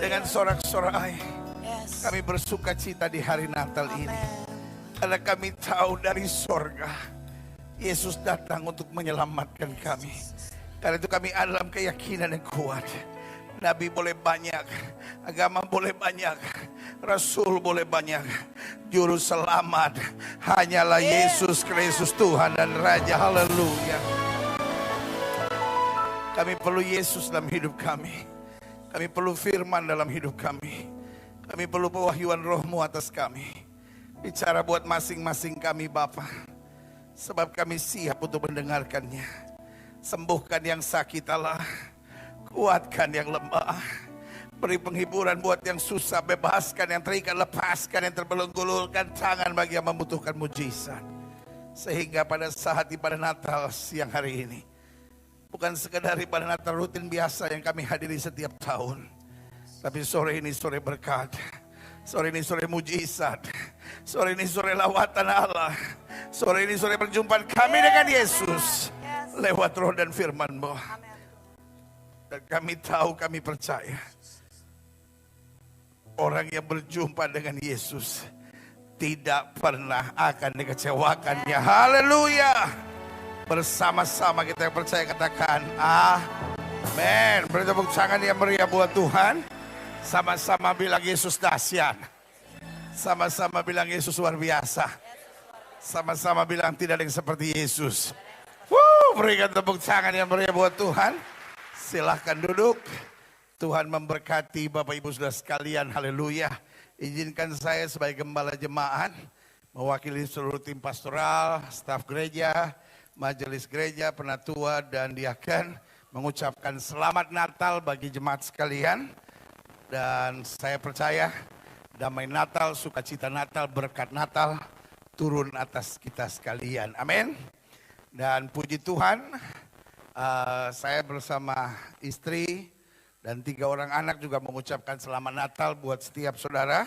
dengan sorak-sorai kami bersuka cita di hari Natal ini. Karena kami tahu dari sorga Yesus datang untuk menyelamatkan kami. Karena itu kami ada dalam keyakinan yang kuat. Nabi boleh banyak, agama boleh banyak, Rasul boleh banyak, Juru Selamat hanyalah Yesus Kristus Tuhan dan Raja. Haleluya. Kami perlu Yesus dalam hidup kami. Kami perlu firman dalam hidup kami. Kami perlu pewahyuan Roh-Mu atas kami. Bicara buat masing-masing kami Bapa. Sebab kami siap untuk mendengarkannya. Sembuhkan yang sakit Allah. Kuatkan yang lemah. Beri penghiburan buat yang susah. Bebaskan yang terikat. Lepaskan yang terbelenggu-lulkan tangan bagi yang membutuhkan mujizat. Sehingga pada saat ibadah Natal siang hari ini, bukan sekedar ibadah Natal rutin biasa yang kami hadiri setiap tahun, tapi sore ini sore berkat. Sore ini sore mujizat. Sore ini sore lawatan Allah. Sore ini sore perjumpaan kami dengan Yesus lewat roh dan firman-Mu. Dan kami tahu, kami percaya orang yang berjumpa dengan Yesus tidak pernah akan dikecewakannya. Haleluya. Bersama-sama kita yang percaya katakan amin. Beri tepuk tangan yang meriah buat Tuhan. Sama-sama bilang Yesus dahsyat. Sama-sama bilang Yesus luar biasa. Sama-sama bilang tidak ada yang seperti Yesus. Berikan tepuk tangan yang meriah buat Tuhan. Silahkan duduk. Tuhan memberkati Bapak Ibu Saudara sekalian. Haleluya. Izinkan saya sebagai gembala jemaat mewakili seluruh tim pastoral, staf gereja, majelis gereja, penatua dan diaken mengucapkan selamat Natal bagi jemaat sekalian. Dan saya percaya damai Natal, sukacita Natal, berkat Natal turun atas kita sekalian. Amin. Dan puji Tuhan, saya bersama istri dan 3 orang anak juga mengucapkan selamat Natal buat setiap saudara.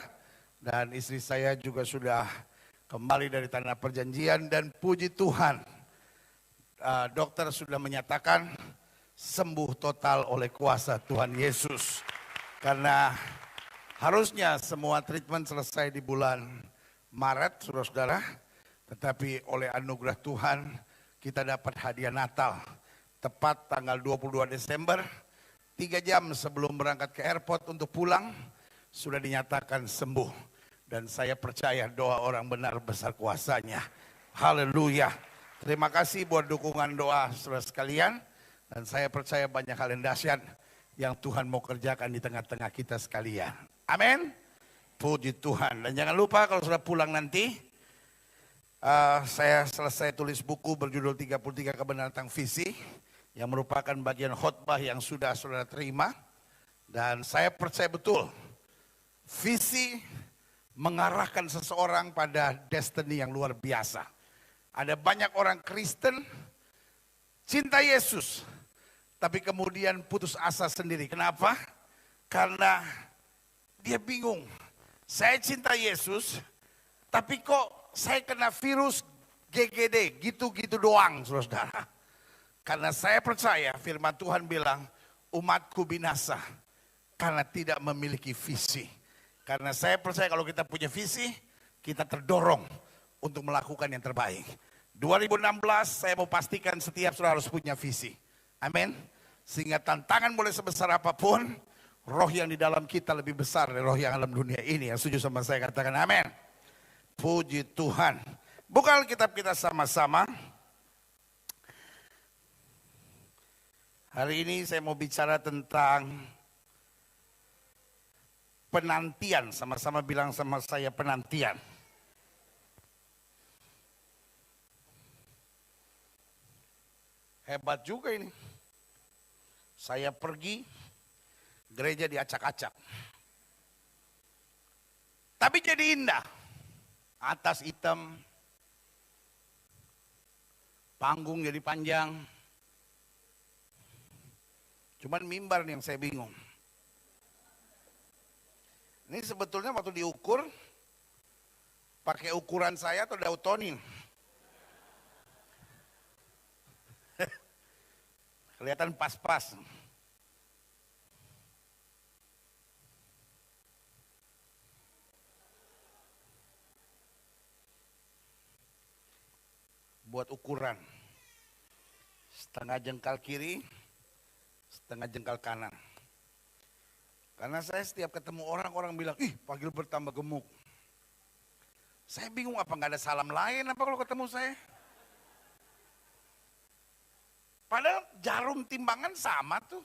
Dan istri saya juga sudah kembali dari tanah perjanjian. Dan puji Tuhan, dokter sudah menyatakan sembuh total oleh kuasa Tuhan Yesus. Karena harusnya semua treatment selesai di bulan Maret, saudara-saudara. Tetapi oleh anugerah Tuhan kita dapat hadiah Natal. Tepat tanggal 22 Desember, 3 jam sebelum berangkat ke airport untuk pulang, sudah dinyatakan sembuh. Dan saya percaya doa orang benar besar kuasanya. Haleluya. Terima kasih buat dukungan doa saudara sekalian. Dan saya percaya banyak hal yang dahsyat yang Tuhan mau kerjakan di tengah-tengah kita sekalian. Amin. Puji Tuhan. Dan jangan lupa kalau sudah pulang nanti, saya selesai tulis buku berjudul 33 Kebenaran tentang Visi, yang merupakan bagian khotbah yang sudah saudara terima. Dan saya percaya betul, visi mengarahkan seseorang pada destiny yang luar biasa. Ada banyak orang Kristen cinta Yesus, tapi kemudian putus asa sendiri. Kenapa? Karena dia bingung. Saya cinta Yesus, tapi kok saya kena virus GGD, gitu-gitu doang, saudara. Karena saya percaya firman Tuhan bilang, umatku binasa karena tidak memiliki visi. Karena saya percaya kalau kita punya visi, kita terdorong untuk melakukan yang terbaik. 2016 saya mau pastikan setiap saudara harus punya visi. Amin. Sehingga tantangan boleh sebesar apapun, roh yang di dalam kita lebih besar dari roh yang dalam dunia ini. Yang setuju sama saya katakan amin. Puji Tuhan. Buka Alkitab kita sama-sama. Hari ini saya mau bicara tentang penantian. Sama-sama bilang sama saya penantian. Hebat juga ini. Saya pergi, gereja diacak-acak. Tapi jadi indah. Atas hitam, panggung jadi panjang. Cuman mimbar nih yang saya bingung. Ini sebetulnya waktu diukur, pakai ukuran saya atau Dautonin? Kelihatan pas-pas. buat ukuran. Setengah jengkal kiri, setengah jengkal kanan. Karena saya setiap ketemu orang bilang, ih Pak Gilbert tambah gemuk. Saya bingung apa nggak ada salam lain apa kalau ketemu saya. Padahal jarum timbangan sama tuh.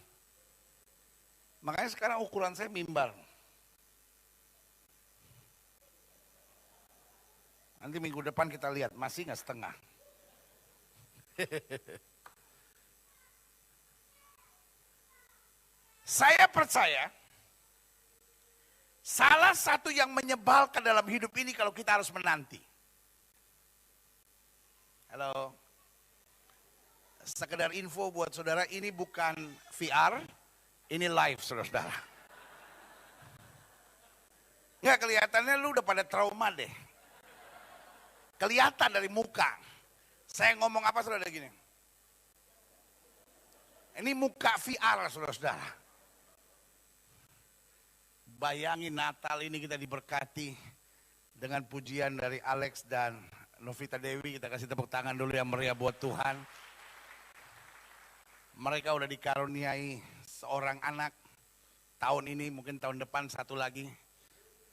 Makanya sekarang ukuran saya mimbar. Nanti minggu depan kita lihat, masih nggak setengah. Saya percaya, salah satu yang menyebalkan dalam hidup ini kalau kita harus menanti. Halo. Sekedar info buat saudara, ini bukan VR, ini live saudara-saudara. Nggak, kelihatannya lu udah pada trauma deh. Kelihatan dari muka. Saya ngomong apa saudara gini. Ini muka VR saudara-saudara. Bayangin Natal ini kita diberkati dengan pujian dari Alex dan Novita Dewi. Kita kasih tepuk tangan dulu yang meriah buat Tuhan. Mereka udah dikaruniai seorang anak. Tahun ini mungkin tahun depan satu lagi.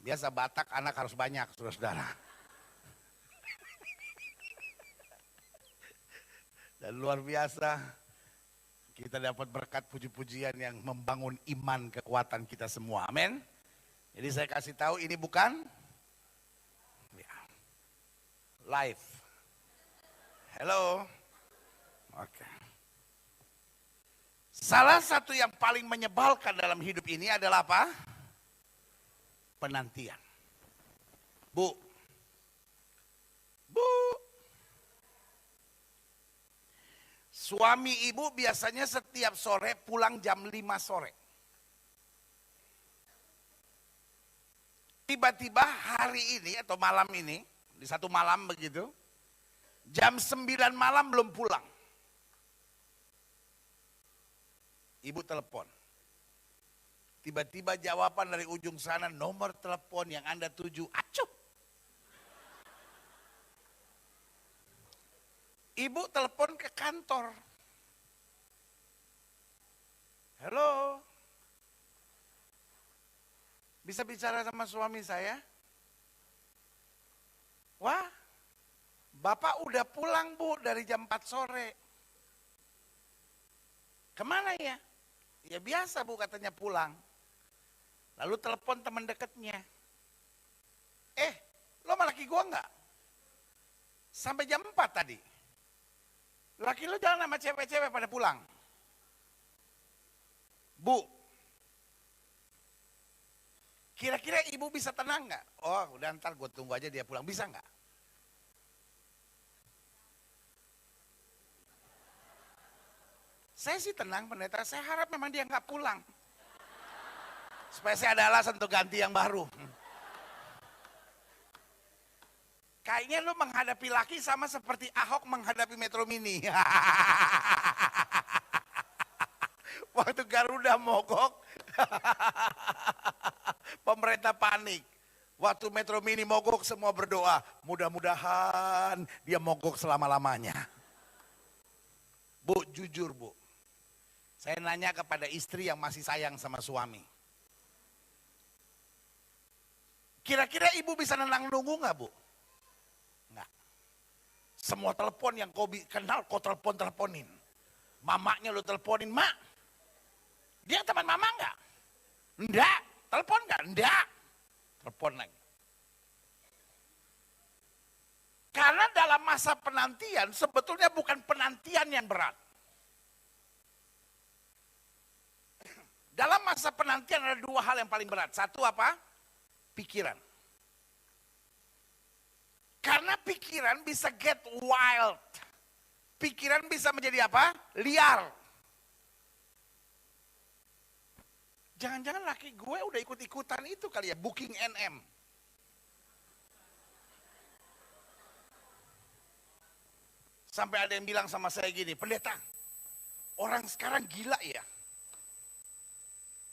Biasa Batak anak harus banyak saudara-saudara. Dan luar biasa kita dapat berkat puji-pujian yang membangun iman kekuatan kita semua. Amin. Jadi saya kasih tahu ini bukan ya, live. Hello. Oke. Salah satu yang paling menyebalkan dalam hidup ini adalah apa? Penantian. Bu. Suami ibu biasanya setiap sore pulang jam 5 sore. Tiba-tiba hari ini atau malam ini, di satu malam begitu, jam 9 malam belum pulang. Ibu telepon. Tiba-tiba jawaban dari ujung sana, nomor telepon yang Anda tuju, acuh. Ibu telepon ke kantor. Halo. Bisa bicara sama suami saya? Wah, Bapak udah pulang Bu dari jam 4 sore. Kemana ya? Ya biasa Bu katanya pulang. Lalu telepon teman dekatnya. Lo sama laki gua enggak? Sampai jam 4 tadi. Laki lu jalan sama cewek-cewek pada pulang. Bu, kira-kira ibu bisa tenang nggak? Oh udah ntar gue tunggu aja dia pulang, bisa nggak? Saya sih tenang pendeta, saya harap memang dia nggak pulang. Supaya saya ada alasan untuk ganti yang baru. Kayaknya lu menghadapi laki sama seperti Ahok menghadapi Metro Mini. Waktu Garuda mogok, pemerintah panik. Waktu Metro Mini mogok semua berdoa, mudah-mudahan dia mogok selama-lamanya. Bu, jujur Bu, saya nanya kepada istri yang masih sayang sama suami. Kira-kira ibu bisa nenang nunggu nggak Bu? Enggak. Semua telepon yang kau kenal kau teleponin. Mamanya lu teleponin, Mak. Dia teman mama enggak? Enggak. Telepon enggak? Enggak. Telepon lagi. Karena dalam masa penantian sebetulnya bukan penantian yang berat. Dalam masa penantian ada dua hal yang paling berat. Satu apa? Pikiran. Karena pikiran bisa get wild. Pikiran bisa menjadi apa? Liar. Jangan-jangan laki gue udah ikut-ikutan itu kali ya, booking NM. Sampai ada yang bilang sama saya gini, pendeta, orang sekarang gila ya.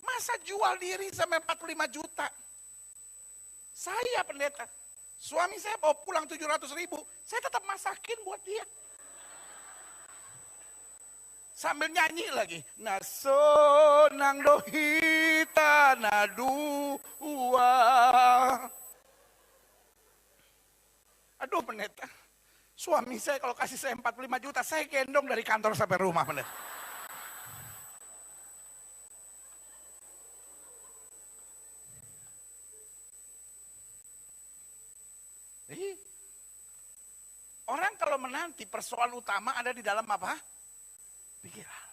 Masa jual diri sampai 45 juta? Saya pendeta, suami saya bawa pulang 700.000, saya tetap masakin buat dia. Sambil nyanyi lagi. Naso nang dohita nadua. Aduh pendeta, suami saya kalau kasih saya 45 juta, saya gendong dari kantor sampai rumah pendeta. Orang kalau menanti persoalan utama ada di dalam apa? Pikiran.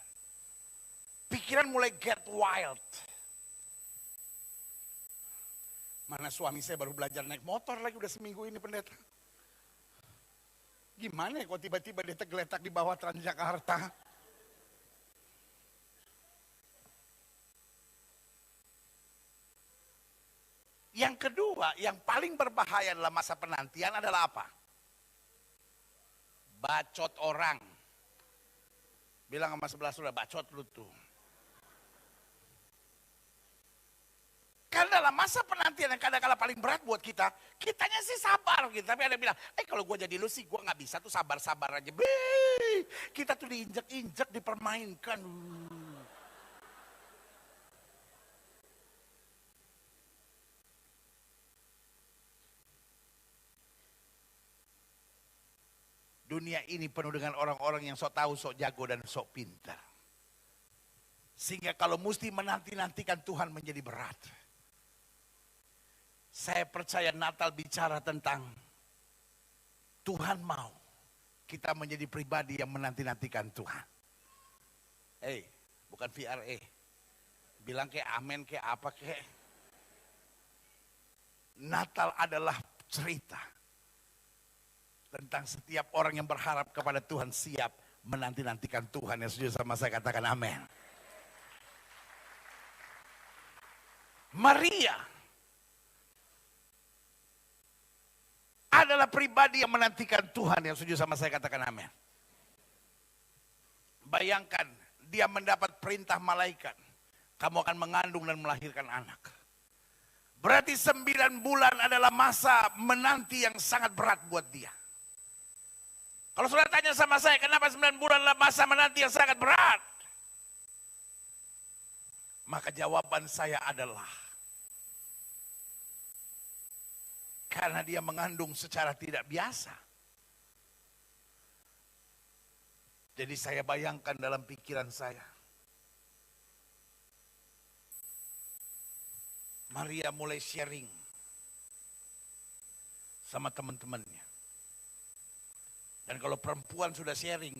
Pikiran mulai get wild. Mana suami saya baru belajar naik motor lagi udah seminggu ini pendeta. Gimana ya kok tiba-tiba dia tergeletak di bawah Transjakarta? Yang kedua, yang paling berbahaya dalam masa penantian adalah apa? Bacot orang. Bilang sama sebelah sudah bacot lu tuh. Karena dalam masa penantian yang kadang-kadang paling berat buat kita, kitanya sih sabar gitu. Tapi ada yang bilang, kalau gue jadi lu sih gue gak bisa tuh sabar-sabar aja. Kita tuh diinjak-injak, dipermainkan. Dunia ini penuh dengan orang-orang yang sok tahu, sok jago, dan sok pintar. Sehingga kalau mesti menanti-nantikan Tuhan menjadi berat. Saya percaya Natal bicara tentang Tuhan mau kita menjadi pribadi yang menanti-nantikan Tuhan. Bukan VRE. Bilang kayak amin, kayak apa kayak. Natal adalah cerita tentang setiap orang yang berharap kepada Tuhan siap menanti-nantikan Tuhan. Yang setuju sama saya katakan amin. Maria adalah pribadi yang menantikan Tuhan. Yang setuju sama saya katakan amin. Bayangkan dia mendapat perintah malaikat. Kamu akan mengandung dan melahirkan anak. Berarti 9 bulan adalah masa menanti yang sangat berat buat dia. Kalau saudara tanya sama saya, kenapa 9 bulan adalah masa menanti yang sangat berat? Maka jawaban saya adalah, karena dia mengandung secara tidak biasa. Jadi saya bayangkan dalam pikiran saya, Maria mulai sharing sama teman-temannya. Dan kalau perempuan sudah sharing,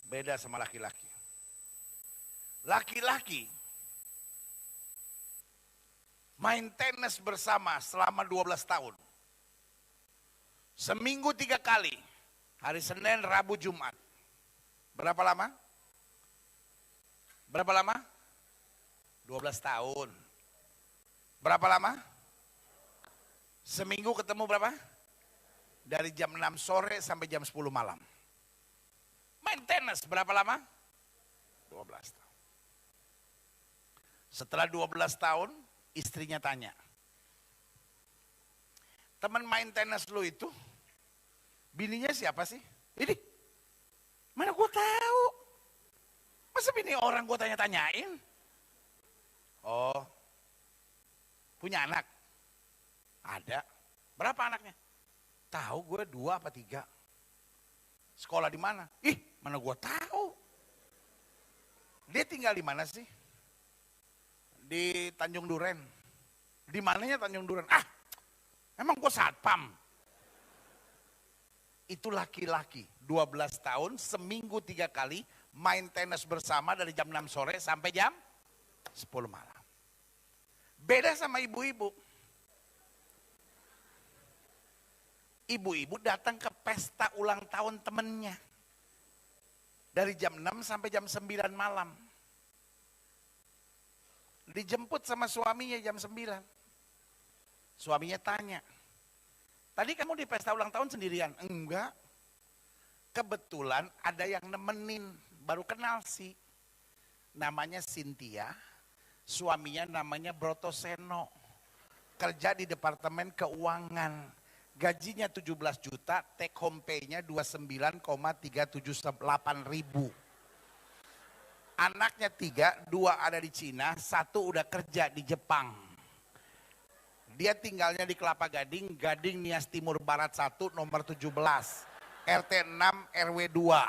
beda sama laki-laki. Laki-laki main tenis bersama selama 12 tahun. Seminggu 3 kali. Hari Senin, Rabu, Jumat. Berapa lama? Berapa lama? 12 tahun. Berapa lama? Seminggu ketemu berapa? Dari jam 6 sore sampai jam 10 malam. Main tenis berapa lama? 12 tahun. Setelah 12 tahun, istrinya tanya, teman main tenis lu itu, bininya siapa sih? Ini, mana gue tahu? Masa bini orang gue tanya-tanyain? Oh, punya anak? Ada. Berapa anaknya? Tahu gue 2 apa 3. Sekolah di mana? Mana gue tahu? Dia tinggal di mana sih? Di Tanjung Duren. Di mananya Tanjung Duren? Emang gue satpam. Itu laki-laki 12 tahun, seminggu 3 kali main tenis bersama dari jam 6 sore sampai jam 10 malam. Beda sama ibu-ibu. Ibu-ibu datang ke pesta ulang tahun temennya. Dari jam 6 sampai jam 9 malam. Dijemput sama suaminya jam 9. Suaminya tanya, tadi kamu di pesta ulang tahun sendirian? Enggak. Kebetulan ada yang nemenin, baru kenal sih. Namanya Cynthia, suaminya namanya Brotoseno. Kerja di Departemen Keuangan. gajinya 17 juta, take home pay-nya 29,378 ribu. Anaknya 3, 2 ada di Cina, 1 udah kerja di Jepang. Dia tinggalnya di Kelapa Gading, Gading Nias Timur Barat 1, nomor 17, RT 6 RW 2.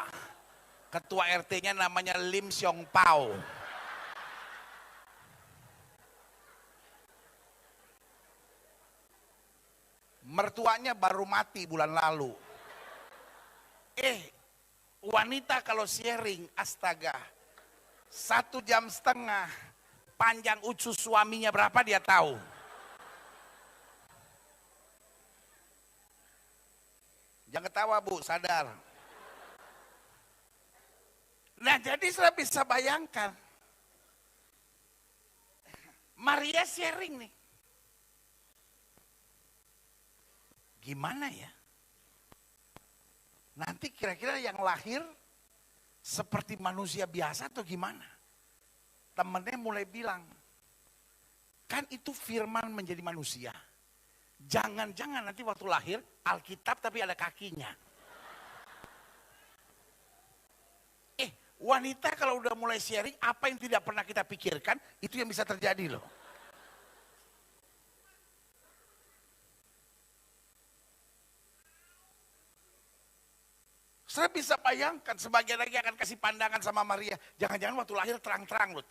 Ketua RT-nya namanya Lim Siong Pao. Mertuanya baru mati bulan lalu. Wanita kalau sharing, astaga, 1,5 jam, panjang usus suaminya berapa dia tahu. Jangan ketawa Bu, sadar. Nah jadi saya bisa bayangkan, Maria sharing nih. Gimana ya? Nanti kira-kira yang lahir seperti manusia biasa atau gimana? Temennya mulai bilang, kan itu firman menjadi manusia. Jangan-jangan nanti waktu lahir Alkitab tapi ada kakinya. Wanita kalau udah mulai sharing, apa yang tidak pernah kita pikirkan, itu yang bisa terjadi loh. Saya bisa bayangkan sebagian lagi akan kasih pandangan sama Maria. Jangan-jangan waktu lahir terang-terang loh.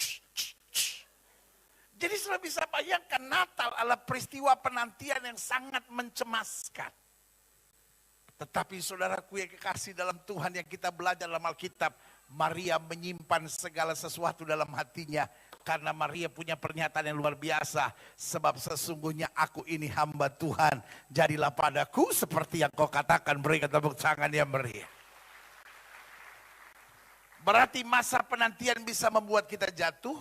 Jadi saya bisa bayangkan Natal adalah peristiwa penantian yang sangat mencemaskan. Tetapi saudaraku yang kekasih dalam Tuhan yang kita belajar dalam Alkitab, Maria menyimpan segala sesuatu dalam hatinya. Karena Maria punya pernyataan yang luar biasa. Sebab sesungguhnya aku ini hamba Tuhan. Jadilah padaku seperti yang kau katakan. Berikan tepuk tangan yang meriah. Berarti masa penantian bisa membuat kita jatuh.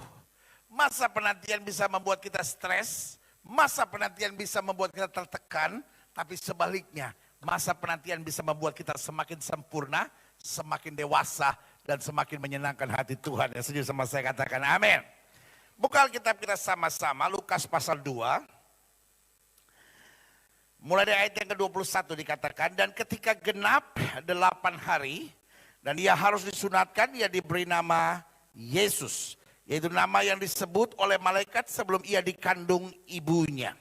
Masa penantian bisa membuat kita stres. Masa penantian bisa membuat kita tertekan. Tapi sebaliknya, masa penantian bisa membuat kita semakin sempurna, semakin dewasa, dan semakin menyenangkan hati Tuhan. Yang setuju sama saya katakan amin. Buka Alkitab kita sama-sama, Lukas pasal 2. Mulai dari ayat yang ke-21 dikatakan, dan ketika genap 8 hari, dan dia harus disunatkan, ia diberi nama Yesus. Yaitu nama yang disebut oleh malaikat sebelum ia dikandung ibunya.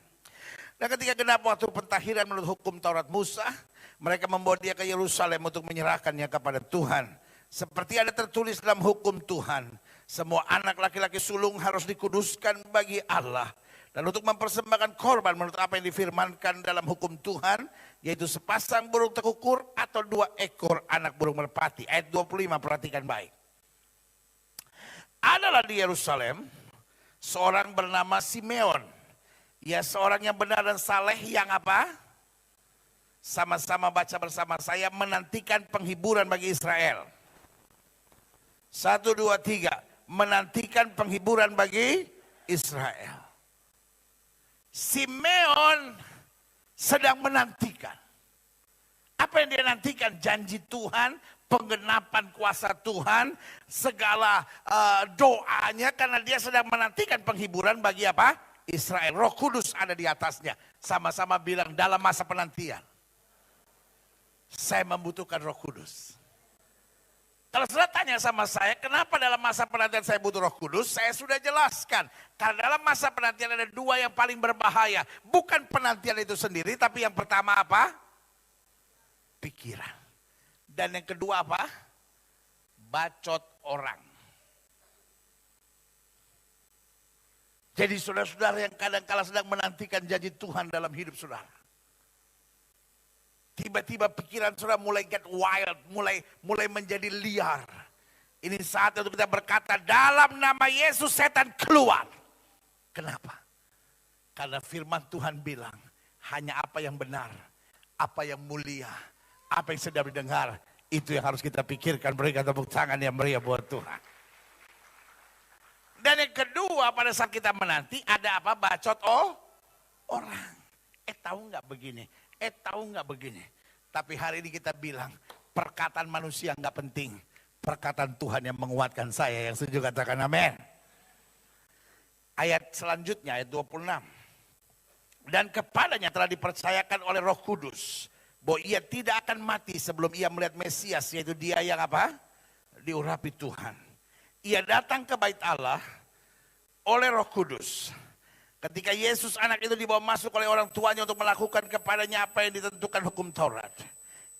Dan ketika genap waktu pentahiran menurut hukum Taurat Musa, mereka membawa dia ke Yerusalem untuk menyerahkannya kepada Tuhan. Seperti ada tertulis dalam hukum Tuhan, semua anak laki-laki sulung harus dikuduskan bagi Allah. Dan untuk mempersembahkan korban menurut apa yang difirmankan dalam hukum Tuhan, yaitu sepasang burung tekukur atau 2 ekor anak burung merpati. Ayat 25, perhatikan baik. Adalah di Yerusalem seorang bernama Simeon. Ia seorang yang benar dan saleh yang apa? Sama-sama baca bersama saya, menantikan penghiburan bagi Israel. 1, 2, 3. Menantikan penghiburan bagi Israel. Simeon sedang menantikan. Apa yang dia nantikan? Janji Tuhan, penggenapan kuasa Tuhan, segala doanya, karena dia sedang menantikan penghiburan bagi apa? Israel. Roh Kudus ada di atasnya. Sama-sama bilang dalam masa penantian, saya membutuhkan Roh Kudus. Kalau saudara tanya sama saya, kenapa dalam masa penantian saya butuh Roh Kudus? Saya sudah jelaskan. Karena dalam masa penantian ada 2 yang paling berbahaya. Bukan penantian itu sendiri, tapi yang pertama apa? Pikiran. Dan yang kedua apa? Bacot orang. Jadi saudara-saudara yang kadang-kala sedang menantikan janji Tuhan dalam hidup saudara. Tiba-tiba pikiran saudara mulai get wild, mulai menjadi liar. Ini saat untuk kita berkata, dalam nama Yesus setan keluar. Kenapa? Karena firman Tuhan bilang, hanya apa yang benar, apa yang mulia, apa yang sedang didengar, itu yang harus kita pikirkan. Berikan tepuk tangan yang meriah buat Tuhan. Dan yang kedua, pada saat kita menanti, ada apa? Bacot orang. Tahu nggak begini? Tahu nggak begini? Tapi hari ini kita bilang, perkataan manusia nggak penting. Perkataan Tuhan yang menguatkan saya. Yang setuju katakan amin. Ayat selanjutnya, ayat 26. Dan kepadanya telah dipercayakan oleh Roh Kudus bahwa ia tidak akan mati sebelum ia melihat Mesias, yaitu dia yang apa? Diurapi Tuhan. Ia datang ke bait Allah oleh Roh Kudus. Ketika Yesus anak itu dibawa masuk oleh orang tuanya untuk melakukan kepadanya apa yang ditentukan hukum Taurat.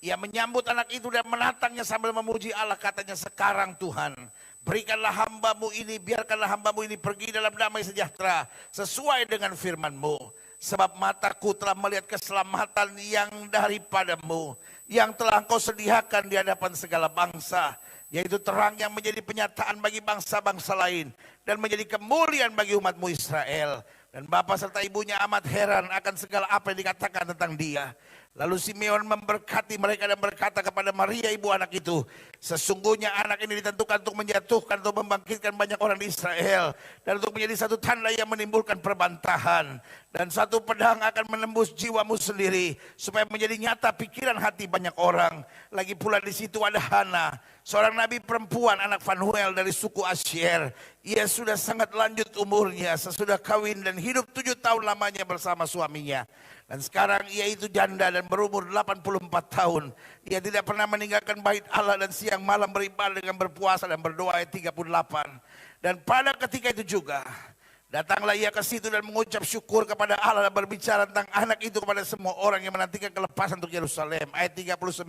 Ia menyambut anak itu dan menatangnya sambil memuji Allah, katanya, sekarang Tuhan, berikanlah hambamu ini, biarkanlah hambamu ini pergi dalam damai sejahtera sesuai dengan firman-Mu. Sebab mataku telah melihat keselamatan yang daripadamu, yang telah Engkau sediakan di hadapan segala bangsa, yaitu terang yang menjadi penyataan bagi bangsa-bangsa lain, dan menjadi kemuliaan bagi umat-Mu Israel. Dan bapa serta ibunya amat heran akan segala apa yang dikatakan tentang dia. Lalu Simeon memberkati mereka dan berkata kepada Maria ibu anak itu, sesungguhnya anak ini ditentukan untuk menjatuhkan atau membangkitkan banyak orang di Israel, dan untuk menjadi satu tanda yang menimbulkan perbantahan, dan satu pedang akan menembus jiwamu sendiri, supaya menjadi nyata pikiran hati banyak orang. Lagi pula di situ ada Hana, seorang nabi perempuan, anak Fanuel dari suku Asyer. Ia sudah sangat lanjut umurnya, sesudah kawin dan hidup 7 tahun lamanya bersama suaminya. Dan sekarang ia itu janda dan berumur 84 tahun. Ia tidak pernah meninggalkan bait Allah dan siang malam beribadah dengan berpuasa dan berdoa, ayat 38. Dan pada ketika itu juga, datanglah ia ke situ dan mengucap syukur kepada Allah dan berbicara tentang anak itu kepada semua orang yang menantikan kelepasan untuk Yerusalem, ayat 39.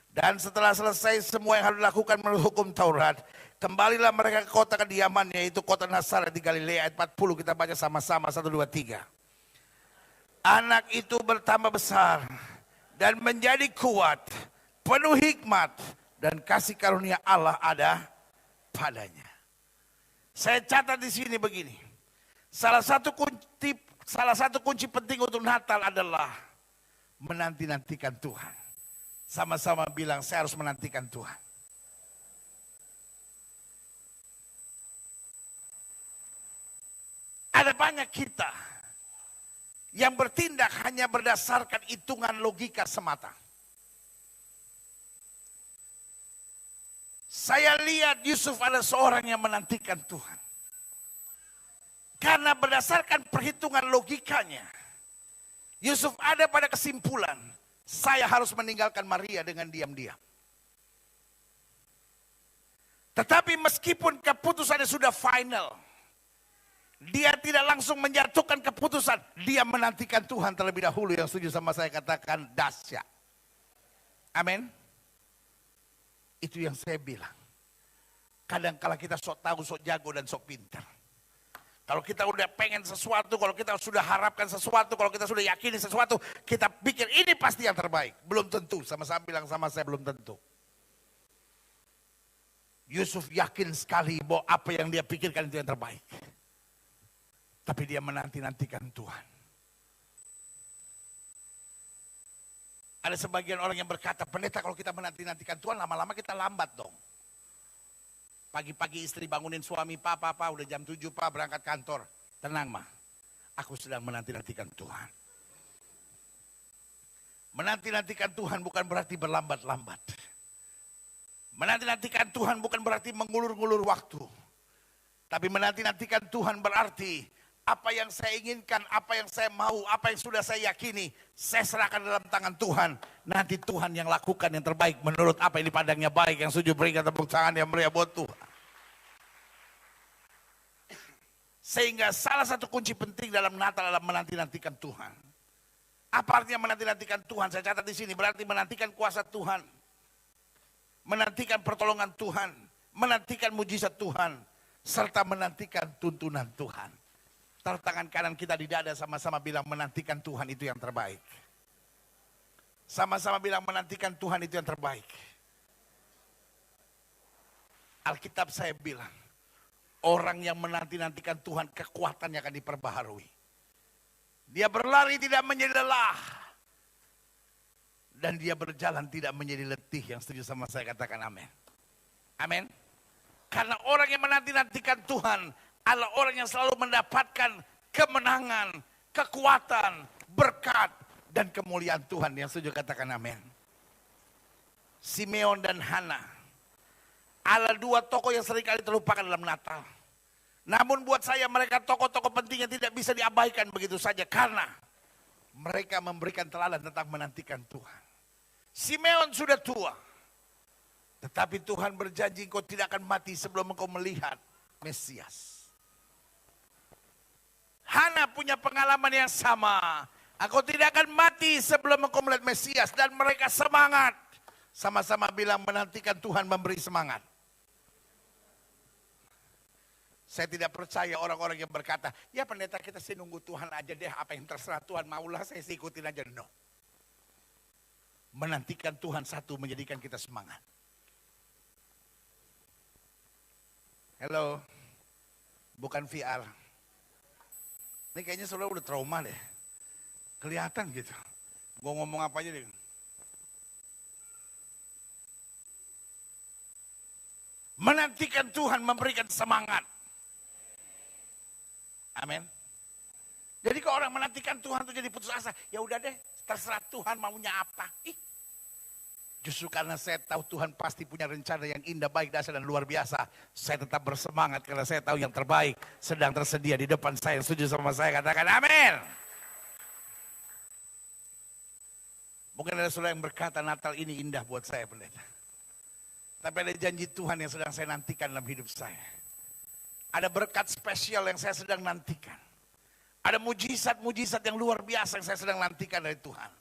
Dan setelah selesai semua yang harus dilakukan menurut hukum Taurat, kembalilah mereka ke kota kediamannya, yaitu kota Nazaret di Galilea, ayat 40. Kita baca sama-sama, 1, 2, 3. Anak itu bertambah besar dan menjadi kuat, penuh hikmat, dan kasih karunia Allah ada padanya. Saya catat di sini begini. Salah satu kunci penting untuk Natal adalah menanti-nantikan Tuhan. Sama-sama bilang, saya harus menantikan Tuhan. Ada banyak kita yang bertindak hanya berdasarkan hitungan logika semata. Saya lihat Yusuf ada seorang yang menantikan Tuhan. Karena berdasarkan perhitungan logikanya, Yusuf ada pada kesimpulan, saya harus meninggalkan Maria dengan diam-diam. Tetapi meskipun keputusannya sudah final, dia tidak langsung menjatuhkan keputusan. Dia menantikan Tuhan terlebih dahulu. Yang setuju sama saya katakan dahsyat. Amin. Itu yang saya bilang. Kadang kala kita sok tahu, sok jago, dan sok pintar. Kalau kita udah pengen sesuatu, kalau kita sudah harapkan sesuatu, kalau kita sudah yakini sesuatu, kita pikir ini pasti yang terbaik. Belum tentu. Sama-sama bilang sama saya, belum tentu. Yusuf yakin sekali bahwa apa yang dia pikirkan itu yang terbaik. Tapi dia menanti-nantikan Tuhan. Ada sebagian orang yang berkata, pendeta, kalau kita menanti-nantikan Tuhan, lama-lama kita lambat dong. Pagi-pagi istri bangunin suami, Pak, udah jam 7, Pak, berangkat kantor. Tenang, Ma, aku sedang menanti-nantikan Tuhan. Menanti-nantikan Tuhan bukan berarti berlambat-lambat. Menanti-nantikan Tuhan bukan berarti mengulur-ngulur waktu. Tapi menanti-nantikan Tuhan berarti apa yang saya inginkan, apa yang saya mau, apa yang sudah saya yakini, saya serahkan dalam tangan Tuhan. Nanti Tuhan yang lakukan yang terbaik menurut apa yang dipandangnya baik. Yang setuju berikan tepuk tangan yang meriah buat Tuhan. Sehingga salah satu kunci penting dalam Natal adalah menanti-nantikan Tuhan. Apa artinya menanti-nantikan Tuhan? Saya catat di sini, berarti menantikan kuasa Tuhan, menantikan pertolongan Tuhan, menantikan mujizat Tuhan, serta menantikan tuntunan Tuhan. Taruh tangan kanan kita di dada, sama-sama bilang menantikan Tuhan itu yang terbaik. Sama-sama bilang menantikan Tuhan itu yang terbaik. Alkitab saya bilang, orang yang menanti-nantikan Tuhan kekuatannya akan diperbaharui. Dia berlari tidak menjadi lelah. Dan dia berjalan tidak menjadi letih. Yang setuju sama saya katakan amin. Amin. Karena orang yang menanti-nantikan Tuhan adalah orang yang selalu mendapatkan kemenangan, kekuatan, berkat, dan kemuliaan Tuhan. Yang setuju katakan amin. Simeon dan Hana adalah dua tokoh yang seringkali terlupakan dalam Natal. Namun buat saya mereka tokoh-tokoh penting yang tidak bisa diabaikan begitu saja. Karena mereka memberikan teladan tentang menantikan Tuhan. Simeon sudah tua. Tetapi Tuhan berjanji engkau tidak akan mati sebelum engkau melihat Mesias. Hana punya pengalaman yang sama. Engkau tidak akan mati sebelum engkau melihat Mesias. Dan mereka semangat. Sama-sama bilang menantikan Tuhan memberi semangat. Saya tidak percaya orang-orang yang berkata, ya pendeta kita sih nunggu Tuhan aja deh, apa yang terserah Tuhan maulah saya sih ikutin aja. No. Menantikan Tuhan satu menjadikan kita semangat. Hello, bukan VR. Ini kayaknya saudara udah trauma deh. Kelihatan gitu. Gue ngomong apa aja deh. Menantikan Tuhan memberikan semangat. Amin. Jadi kalau orang menantikan Tuhan itu jadi putus asa, ya udah deh, terserah Tuhan maunya apa. Justru karena saya tahu Tuhan pasti punya rencana yang indah, baik, dasar dan luar biasa. Saya tetap bersemangat karena saya tahu yang terbaik sedang tersedia di depan saya. Yang setuju sama saya katakan amin. Mungkin ada saudara yang berkata Natal ini indah buat saya pendeta. Tapi ada janji Tuhan yang sedang saya nantikan dalam hidup saya. Ada berkat spesial yang saya sedang nantikan. Ada mujizat-mujizat yang luar biasa yang saya sedang nantikan dari Tuhan.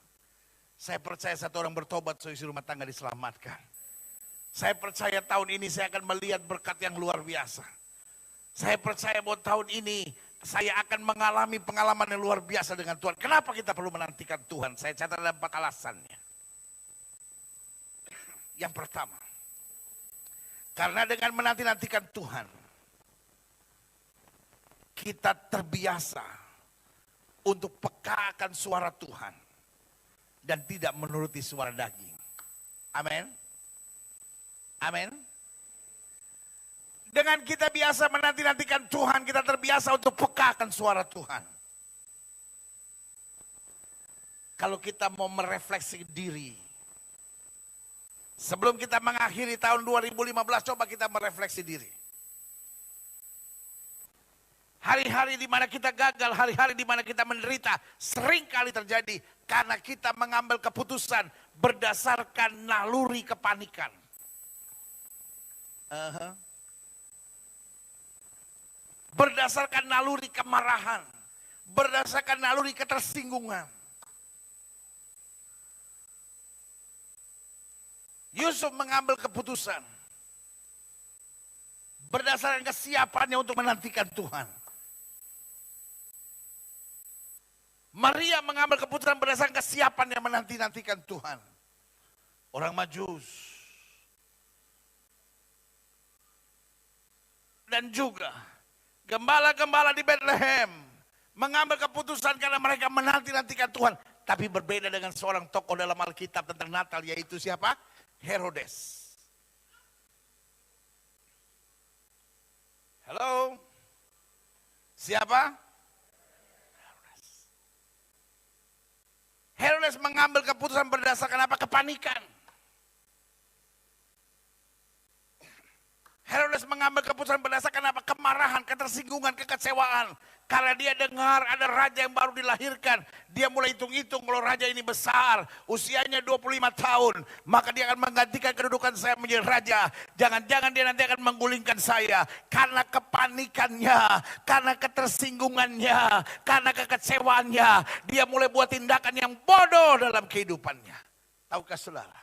Saya percaya satu orang bertobat, seisi rumah tangga diselamatkan. Saya percaya tahun ini saya akan melihat berkat yang luar biasa. Saya percaya bahwa tahun ini saya akan mengalami pengalaman yang luar biasa dengan Tuhan. Kenapa kita perlu menantikan Tuhan? Saya catat ada 4 alasannya. Yang pertama, karena dengan menanti-nantikan Tuhan, kita terbiasa untuk peka akan suara Tuhan dan tidak menuruti suara daging. Amin. Amin. Dengan kita biasa menanti-nantikan Tuhan, kita terbiasa untuk peka akan suara Tuhan. Kalau kita mau merefleksi diri, sebelum kita mengakhiri tahun 2015, coba kita merefleksi diri. Hari-hari di mana kita gagal, hari-hari di mana kita menderita, sering kali terjadi karena kita mengambil keputusan berdasarkan naluri kepanikan. Berdasarkan naluri kemarahan, berdasarkan naluri ketersinggungan. Yusuf mengambil keputusan berdasarkan kesiapannya untuk menantikan Tuhan. Maria mengambil keputusan berdasarkan kesiapan yang menanti-nantikan Tuhan. Orang Majus. Dan juga gembala-gembala di Bethlehem mengambil keputusan karena mereka menanti-nantikan Tuhan. Tapi berbeda dengan seorang tokoh dalam Alkitab tentang Natal, yaitu siapa? Herodes. Halo? Siapa? Herodes mengambil keputusan berdasarkan apa? Kepanikan. Herodes mengambil keputusan berdasarkan apa? Kemarahan, ketersinggungan, kekecewaan. Karena dia dengar ada raja yang baru dilahirkan. Dia mulai hitung-hitung kalau raja ini besar. Usianya 25 tahun. Maka dia akan menggantikan kedudukan saya menjadi raja. Jangan-jangan dia nanti akan menggulingkan saya. Karena kepanikannya. Karena ketersinggungannya. Karena kekecewaannya. Dia mulai buat tindakan yang bodoh dalam kehidupannya. Tahukah saudara?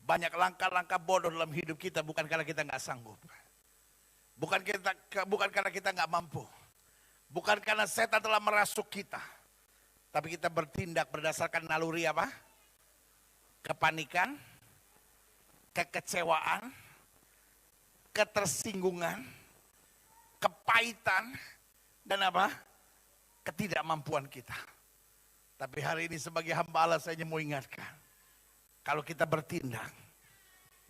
Banyak langkah-langkah bodoh dalam hidup kita bukan karena kita nggak sanggup. Bukan karena kita nggak mampu. Bukan karena setan telah merasuk kita. Tapi kita bertindak berdasarkan naluri apa? Kepanikan, kekecewaan, ketersinggungan, kepahitan, dan apa? Ketidakmampuan kita. Tapi hari ini sebagai hamba Allah saya mau ingatkan. Kalau kita bertindak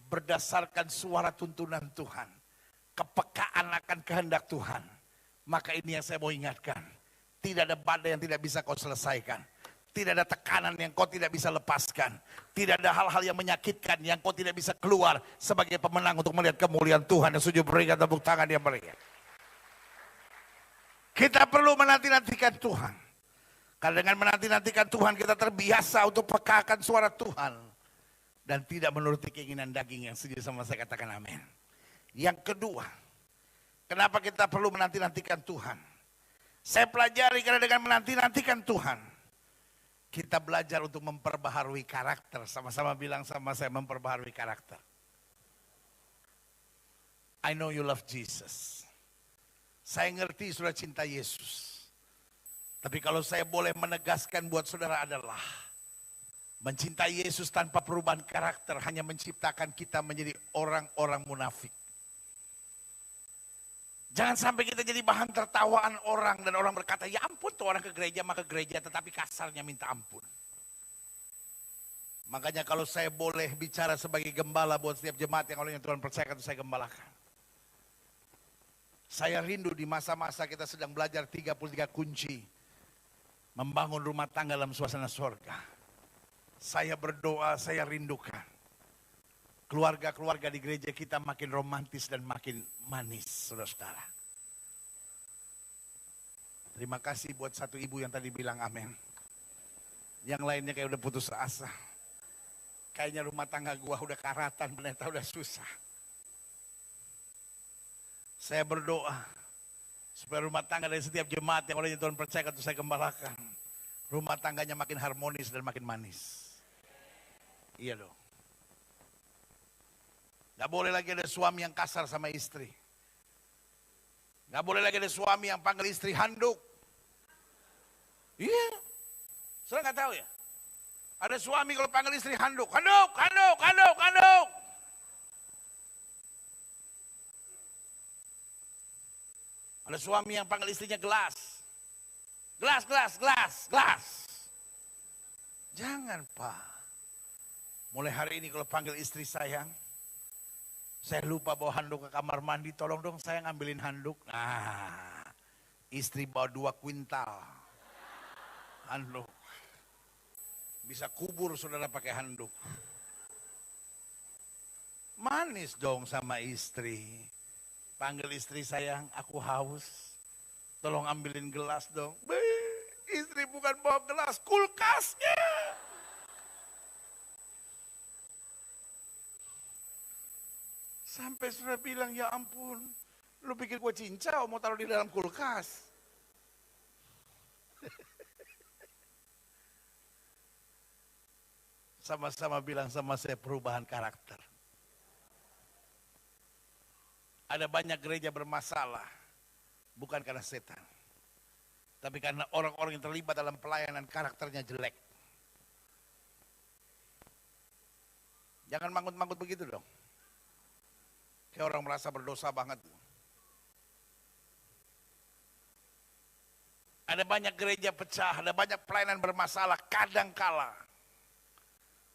berdasarkan suara tuntunan Tuhan, kepekaan akan kehendak Tuhan, maka ini yang saya mau ingatkan. Tidak ada badai yang tidak bisa kau selesaikan. Tidak ada tekanan yang kau tidak bisa lepaskan. Tidak ada hal-hal yang menyakitkan yang kau tidak bisa keluar sebagai pemenang untuk melihat kemuliaan Tuhan. Yang sujud berikan tepuk tangan yang meriah. Kita perlu menanti-nantikan Tuhan. Karena dengan menanti-nantikan Tuhan kita terbiasa untuk pekakan suara Tuhan. Dan tidak menuruti keinginan daging. Yang setuju sama saya katakan amin. Yang kedua, kenapa kita perlu menanti-nantikan Tuhan? Saya pelajari karena dengan menanti-nantikan Tuhan, kita belajar untuk memperbaharui karakter. Sama-sama bilang sama saya, memperbaharui karakter. I know you love Jesus. Saya ngerti saudara cinta Yesus. Tapi kalau saya boleh menegaskan buat saudara adalah, mencintai Yesus tanpa perubahan karakter hanya menciptakan kita menjadi orang-orang munafik. Jangan sampai kita jadi bahan tertawaan orang dan orang berkata, ya ampun tuh orang ke gereja maka gereja, tetapi kasarnya minta ampun. Makanya kalau saya boleh bicara sebagai gembala buat setiap jemaat yang oleh Tuhan percayakan untuk saya gembalakan. Saya rindu di masa-masa kita sedang belajar 33 kunci membangun rumah tangga dalam suasana surga. Saya berdoa, saya rindukan keluarga-keluarga di gereja kita makin romantis dan makin manis, saudara-saudara. Terima kasih buat satu ibu yang tadi bilang amin. Yang lainnya kayak udah putus asa. Kayaknya rumah tangga gua udah karatan, ternyata udah susah. Saya berdoa supaya rumah tangga dari setiap jemaat yang oleh Tuhan percayakan untuk saya gembalakan, rumah tangganya makin harmonis dan makin manis. Iya dong. Gak boleh lagi ada suami yang kasar sama istri. Gak boleh lagi ada suami yang panggil istri handuk. Iya. Saudara gak tahu ya? Ada suami kalau panggil istri handuk. Handuk, handuk, handuk, handuk. Ada suami yang panggil istrinya gelas. Gelas, gelas, gelas, gelas. Jangan Pak. Mulai hari ini kalau panggil istri sayang, saya lupa bawa handuk ke kamar mandi, tolong dong saya ngambilin handuk. Nah, istri bawa 2 kuintal handuk. Bisa kubur saudara pakai handuk. Manis dong sama istri. Panggil istri sayang, aku haus. Tolong ambilin gelas dong. Istri bukan bawa gelas, kulkasnya. Sampai sudah bilang, ya ampun, lu pikir gue cincau mau taruh di dalam kulkas. Sama-sama bilang sama saya perubahan karakter. Ada banyak gereja bermasalah, bukan karena setan. Tapi karena orang-orang yang terlibat dalam pelayanan karakternya jelek. Jangan manggut-manggut begitu dong. Kayak orang merasa berdosa banget. Ada banyak gereja pecah, ada banyak pelayanan bermasalah, kadangkala.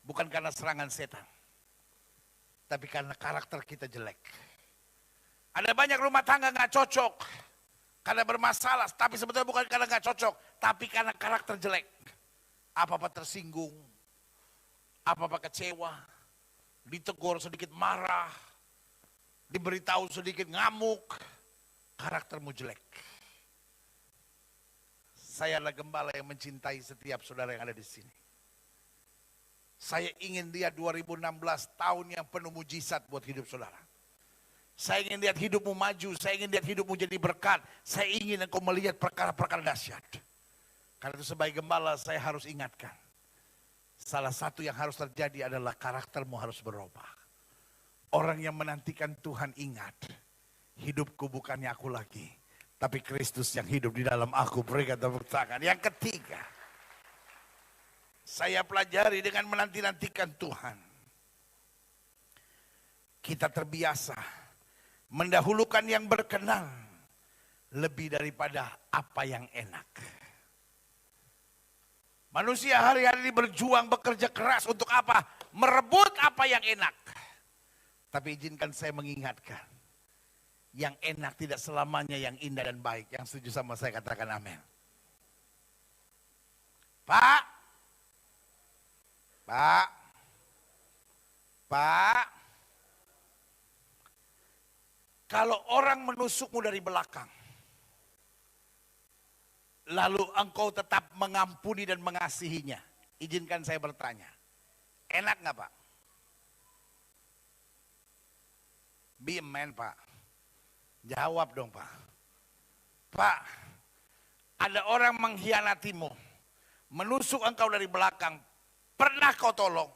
Bukan karena serangan setan. Tapi karena karakter kita jelek. Ada banyak rumah tangga gak cocok. Karena bermasalah, tapi sebetulnya bukan karena gak cocok. Tapi karena karakter jelek. Apa-apa tersinggung. Apa-apa kecewa. Ditegur sedikit marah. Diberitahu sedikit ngamuk. Karaktermu jelek. Saya adalah gembala yang mencintai setiap saudara yang ada di sini. Saya ingin lihat 2016 tahun yang penuh mujizat buat hidup saudara. Saya ingin lihat hidupmu maju, saya ingin lihat hidupmu jadi berkat. Saya ingin engkau melihat perkara-perkara dahsyat. Karena itu sebagai gembala saya harus ingatkan. Salah satu yang harus terjadi adalah karaktermu harus berubah. Orang yang menantikan Tuhan ingat, hidupku bukannya aku lagi, tapi Kristus yang hidup di dalam aku. Berikan tepuk tangan. Yang ketiga, saya pelajari dengan menanti-nantikan Tuhan. Kita terbiasa mendahulukan yang berkenan lebih daripada apa yang enak. Manusia hari-hari ini berjuang, bekerja keras untuk apa? Merebut apa yang enak. Tapi izinkan saya mengingatkan, yang enak tidak selamanya yang indah dan baik. Yang setuju sama saya katakan amin. Pak, kalau orang menusukmu dari belakang, lalu engkau tetap mengampuni dan mengasihinya. Izinkan saya bertanya, enak nggak Pak? Be a man Pak. Jawab dong Pak. Pak, ada orang mengkhianatimu, menusuk engkau dari belakang, pernah kau tolong,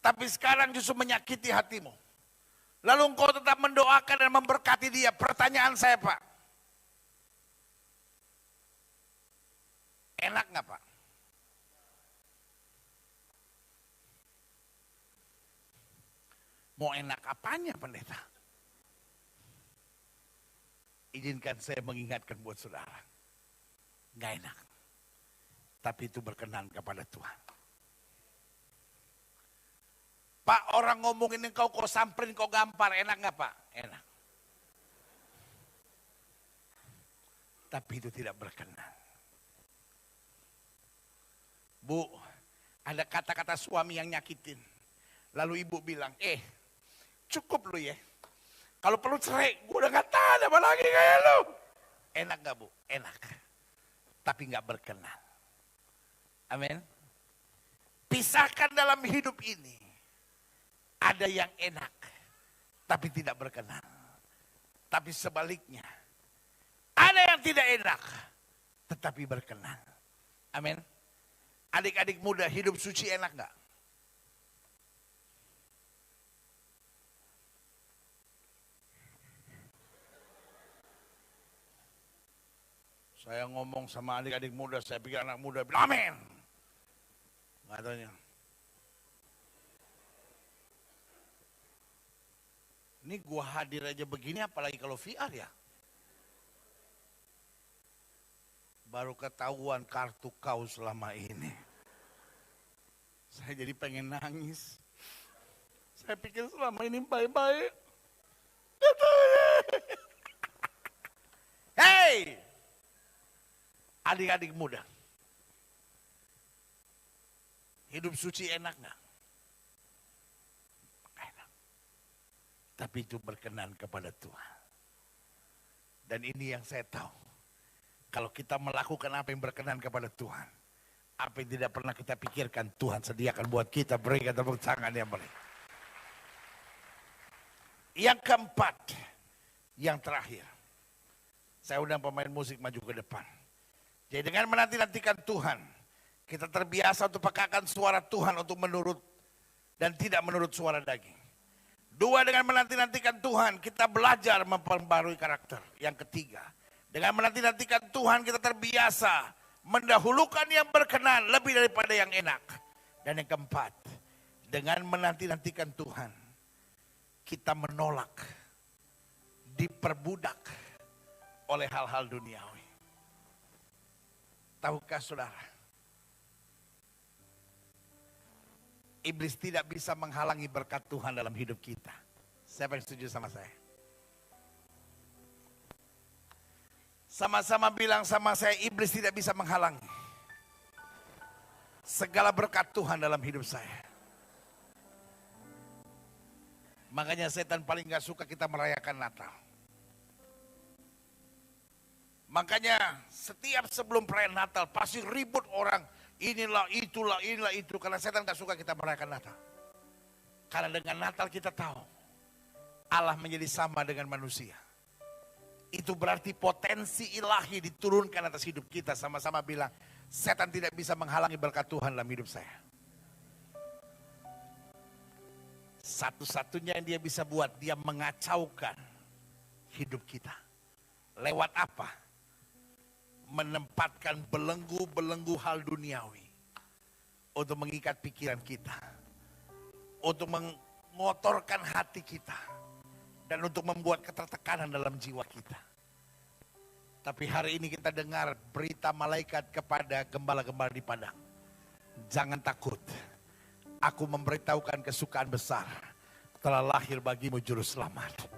tapi sekarang justru menyakiti hatimu. Lalu engkau tetap mendoakan dan memberkati dia. Pertanyaan saya Pak, enak nggak Pak? Mau enak apanya pendeta? Izinkan saya mengingatkan buat saudara. Nggak enak. Tapi itu berkenan kepada Tuhan. Pak, orang ngomongin engkau, kau samperin, kau gampar. Enak nggak Pak? Enak. Tapi itu tidak berkenan. Bu, ada kata-kata suami yang nyakitin. Lalu ibu bilang, cukup lu ya. Kalau perlu cerai, gue udah gak tahan apa lagi kayak lu. Enak gak Bu? Enak. Tapi gak berkenan. Amin. Pisahkan dalam hidup ini. Ada yang enak, tapi tidak berkenan. Tapi sebaliknya, ada yang tidak enak, tetapi berkenan. Amin. Adik-adik muda, hidup suci enak gak? Saya ngomong sama adik-adik muda, saya pikir anak muda bilang amin. Nggak taunya. Ini gua hadir aja begini, apalagi kalau VR ya. Baru ketahuan kartu kau selama ini. Saya jadi pengen nangis. Saya pikir selama ini baik-baik. Hey! Adik-adik muda, hidup suci enak gak? Enak. Tapi itu berkenan kepada Tuhan. Dan ini yang saya tahu. Kalau kita melakukan apa yang berkenan kepada Tuhan, apa yang tidak pernah kita pikirkan, Tuhan sediakan buat kita. Berikan tepuk tangan yang boleh. Yang keempat, yang terakhir. Saya undang pemain musik maju ke depan. Jadi dengan menanti-nantikan Tuhan, kita terbiasa untuk pekakan suara Tuhan untuk menurut dan tidak menurut suara daging. Dua, dengan menanti-nantikan Tuhan, kita belajar memperbarui karakter. Yang ketiga, dengan menanti-nantikan Tuhan, kita terbiasa mendahulukan yang berkenan lebih daripada yang enak. Dan yang keempat, dengan menanti-nantikan Tuhan, kita menolak, diperbudak oleh hal-hal duniawi. Tahukah saudara, iblis tidak bisa menghalangi berkat Tuhan dalam hidup kita. Siapa yang setuju sama saya? Sama-sama bilang sama saya, iblis tidak bisa menghalangi segala berkat Tuhan dalam hidup saya. Makanya setan paling gak suka kita merayakan Natal. Makanya setiap sebelum perayaan Natal pasti ribut orang. Inilah itu. Karena setan gak suka kita merayakan Natal. Karena dengan Natal kita tahu Allah menjadi sama dengan manusia. Itu berarti potensi ilahi diturunkan atas hidup kita. Sama-sama bilang, setan tidak bisa menghalangi berkat Tuhan dalam hidup saya. Satu-satunya yang dia bisa buat, dia mengacaukan hidup kita. Lewat apa? Menempatkan belenggu-belenggu hal duniawi untuk mengikat pikiran kita, untuk mengotorkan hati kita, dan untuk membuat ketertekanan dalam jiwa kita. Tapi hari ini kita dengar berita malaikat kepada gembala-gembala di padang. Jangan takut, aku memberitahukan kesukaan besar telah lahir bagimu juru selamat.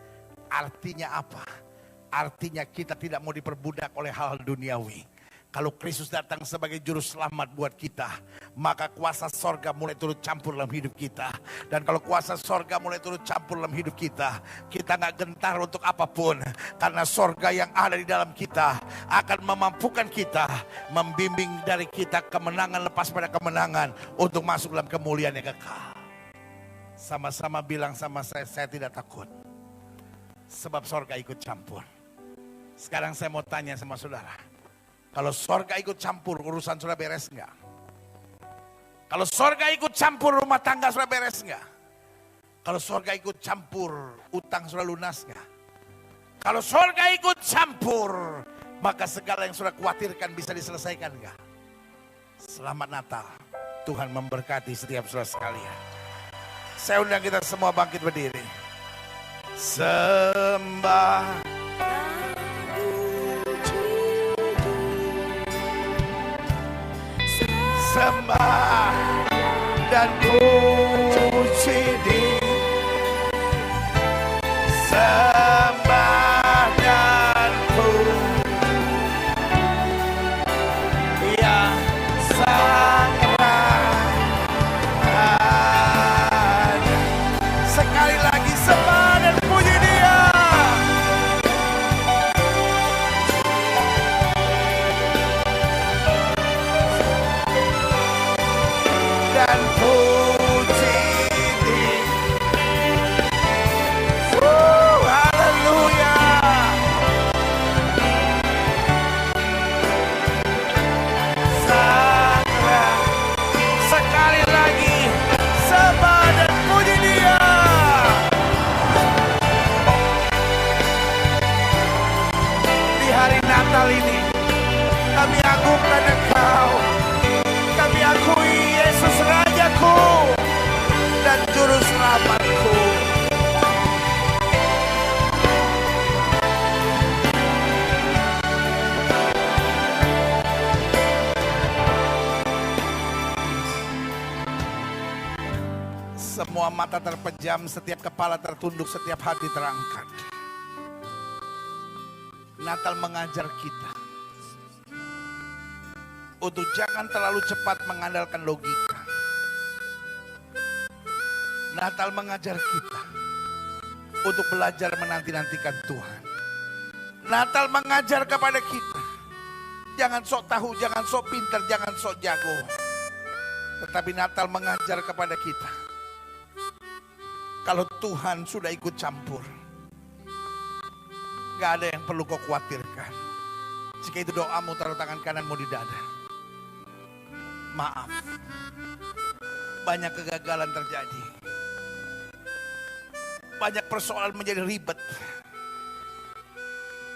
Artinya apa? Artinya kita tidak mau diperbudak oleh hal duniawi. Kalau Kristus datang sebagai juru selamat buat kita, maka kuasa sorga mulai turut campur dalam hidup kita. Dan kalau kuasa sorga mulai turut campur dalam hidup kita, kita gak gentar untuk apapun. Karena sorga yang ada di dalam kita akan memampukan kita, membimbing dari kita kemenangan lepas pada kemenangan untuk masuk dalam kemuliaan yang kekal. Sama-sama bilang sama saya tidak takut. Sebab sorga ikut campur. Sekarang saya mau tanya sama saudara. Kalau sorga ikut campur, urusan saudara beres enggak? Kalau sorga ikut campur, rumah tangga saudara beres enggak? Kalau sorga ikut campur, utang saudara lunas enggak? Kalau sorga ikut campur, maka segala yang saudara khawatirkan bisa diselesaikan enggak? Selamat Natal. Tuhan memberkati setiap saudara sekalian. Saya undang kita semua bangkit berdiri. Sembah, sembah dan puji Dia, sembah dan puji ya Sang Raja. Sekali lagi sembah dan puji Dia. Dan puji Dia. Haleluya. Sang Raja. Sekali lagi sembah dan puji Dia. Di hari Natal ini kami agungkan Engkau. Kami akui Yesus Rajaku dan Juru Selamatku. Semua mata terpejam, setiap kepala tertunduk, setiap hati terangkat. Natal mengajar kita untuk jangan terlalu cepat mengandalkan logika. Natal mengajar kita untuk belajar menanti-nantikan Tuhan. Natal mengajar kepada kita, jangan sok tahu, jangan sok pintar, jangan sok jago. Tetapi Natal mengajar kepada kita, kalau Tuhan sudah ikut campur, gak ada yang perlu kau khawatirkan. Jika itu doamu, taruh tangan kananmu di dada. Maaf, banyak kegagalan terjadi. Banyak persoalan menjadi ribet.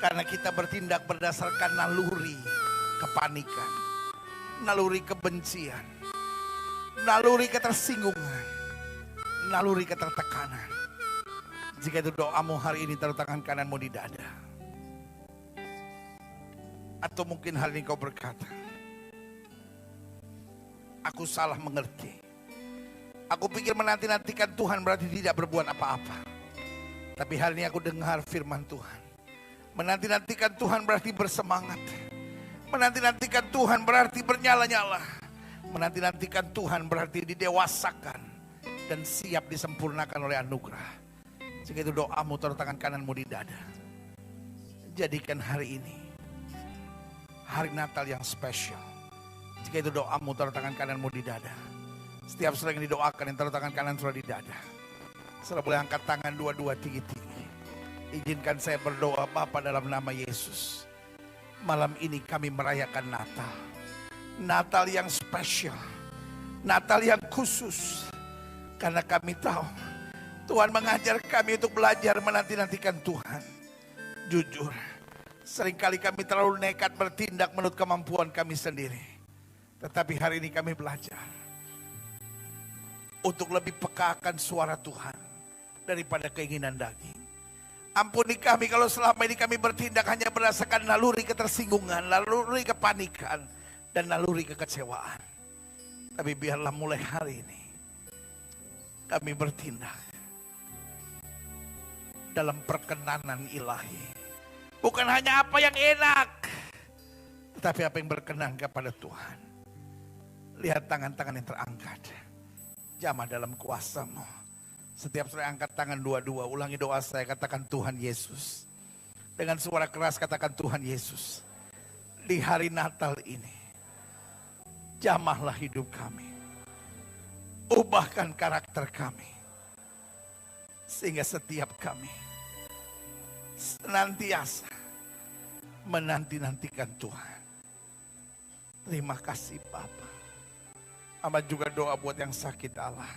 Karena kita bertindak berdasarkan naluri kepanikan, naluri kebencian, naluri ketersinggungan, naluri ketertekanan. Jika itu doamu hari ini, taruh tangan kananmu di dada. Atau mungkin hari ini kau berkata, aku salah mengerti. Aku pikir menanti-nantikan Tuhan berarti tidak berbuat apa-apa. Tapi hari ini aku dengar firman Tuhan. Menanti-nantikan Tuhan berarti bersemangat. Menanti-nantikan Tuhan berarti bernyala-nyala. Menanti-nantikan Tuhan berarti didewasakan dan siap disempurnakan oleh anugerah. Jika itu doamu, taruh tangan kananmu di dada. Jadikan hari ini hari Natal yang spesial. Jika itu doamu, taruh tangan kananmu di dada. Setiap saudara yang didoakan, yang taruh tangan kanan saudara di dada. Saudara boleh angkat tangan dua-dua tinggi-tinggi. Izinkan saya berdoa, Bapa, dalam nama Yesus. Malam ini kami merayakan Natal. Natal yang spesial. Natal yang khusus. Karena kami tahu Tuhan mengajar kami untuk belajar menanti-nantikan Tuhan. Jujur, seringkali kami terlalu nekat bertindak menurut kemampuan kami sendiri. Tetapi hari ini kami belajar untuk lebih peka akan suara Tuhan daripada keinginan daging. Ampuni kami kalau selama ini kami bertindak hanya berdasarkan naluri ketersinggungan, naluri kepanikan, dan naluri kekecewaan. Tapi biarlah mulai hari ini kami bertindak dalam perkenanan ilahi. Bukan hanya apa yang enak, tetapi apa yang berkenan kepada Tuhan. Lihat tangan-tangan yang terangkat. Jamah dalam kuasa-Mu. Setiap saya angkat tangan dua-dua, ulangi doa saya, katakan Tuhan Yesus. Dengan suara keras katakan Tuhan Yesus. Di hari Natal ini, jamahlah hidup kami. Ubahkan karakter kami. Sehingga setiap kami senantiasa menanti-nantikan Tuhan. Terima kasih Bapa. Hamba juga doa buat yang sakit Allah.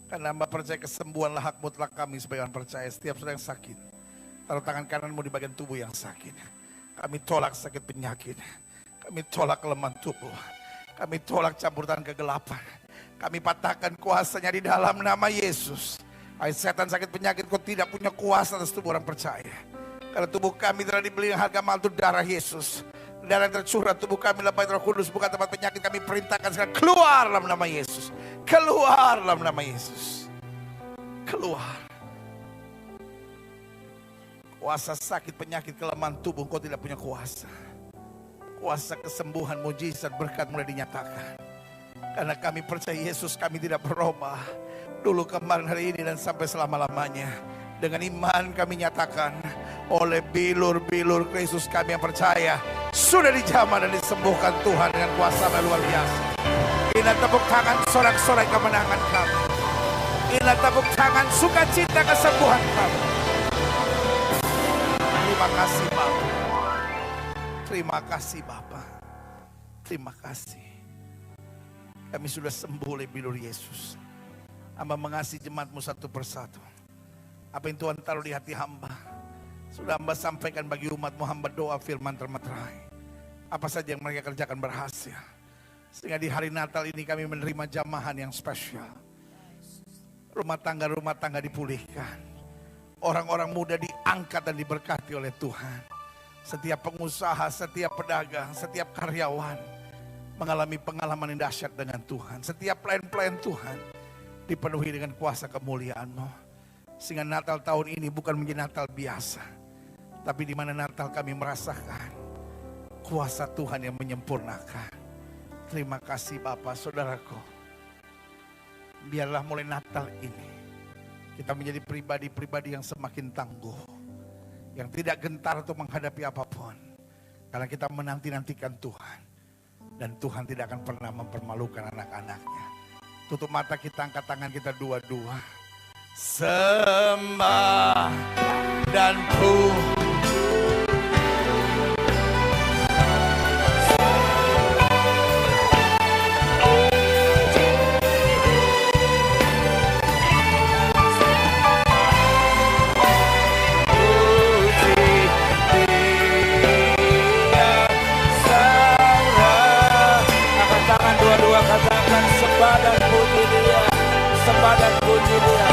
Karena hamba percaya kesembuhanlah hak mutlak kami sebagai orang percaya. Setiap saudara yang sakit, taruh tangan kananmu di bagian tubuh yang sakit. Kami tolak sakit penyakit. Kami tolak kelemahan tubuh. Kami tolak campur tangan kegelapan. Kami patahkan kuasanya di dalam nama Yesus. Hai setan sakit penyakit, kau tidak punya kuasa atas tubuh orang percaya. Karena tubuh kami telah dibeli dengan harga mahal, itu darah Yesus. Darah yang tercurah, tubuh kami lemah Roh Kudus, bukan tempat penyakit. Kami perintahkan sekarang, keluar dalam nama Yesus. Keluar dalam nama Yesus. Keluar. Kuasa sakit penyakit kelemahan tubuh, kau tidak punya kuasa. Kuasa kesembuhan mujizat berkat mulai dinyatakan. Karena kami percaya Yesus, kami tidak berubah. Dulu, kemarin, hari ini, dan sampai selama-lamanya. Dengan iman kami nyatakan, oleh bilur-bilur Kristus kami yang percaya, sudah dijamah dan disembuhkan Tuhan dengan kuasa yang luar biasa. Inilah tepuk tangan sorak-sorai kemenangan kami. Inilah tepuk tangan sukacita kesembuhan kami. Terima kasih Bapa. Terima kasih Bapa. Terima kasih. Kami sudah sembuh oleh bilur Yesus. Hamba mengasihi jemaat-Mu satu persatu. Apa yang Tuhan taruh di hati hamba, sudah hamba sampaikan bagi umat-Mu. Hamba doa firman termeterai. Apa saja yang mereka kerjakan berhasil. Sehingga di hari Natal ini kami menerima jamahan yang spesial. Rumah tangga dipulihkan. Orang-orang muda diangkat dan diberkati oleh Tuhan. Setiap pengusaha, setiap pedagang, setiap karyawan mengalami pengalaman yang dahsyat dengan Tuhan. Setiap pelayan-pelayan Tuhan dipenuhi dengan kuasa kemuliaan-Mu. Sehingga Natal tahun ini bukan menjadi Natal biasa, tapi di mana Natal kami merasakan kuasa Tuhan yang menyempurnakan. Terima kasih Bapak, saudaraku. Biarlah mulai Natal ini kita menjadi pribadi-pribadi yang semakin tangguh, yang tidak gentar untuk menghadapi apapun. Karena kita menanti-nantikan Tuhan, dan Tuhan tidak akan pernah mempermalukan anak-anaknya. Tutup mata kita, angkat tangan kita dua-dua. Sembah dan puji. Angkat tangan dua-dua, katakan sembah dan puji Dia. Sembah dan puji Dia.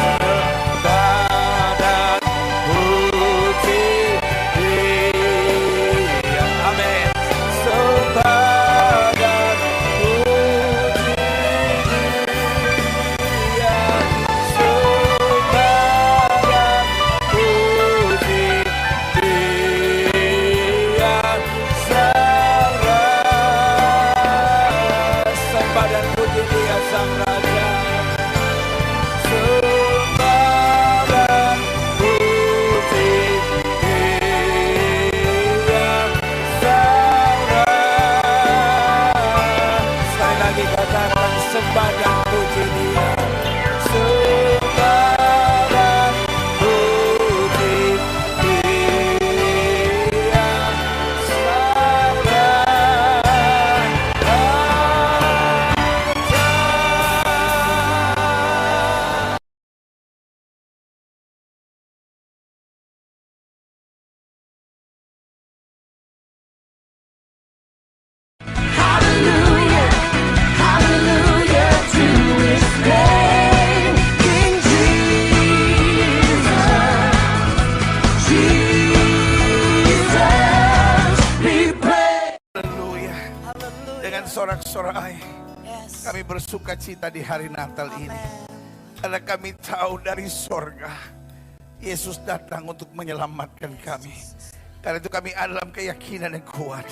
Sorak-sorai kami bersuka cita di hari Natal ini. Karena kami tahu dari sorga Yesus datang untuk menyelamatkan kami. Karena itu kami ada dalam keyakinan yang kuat.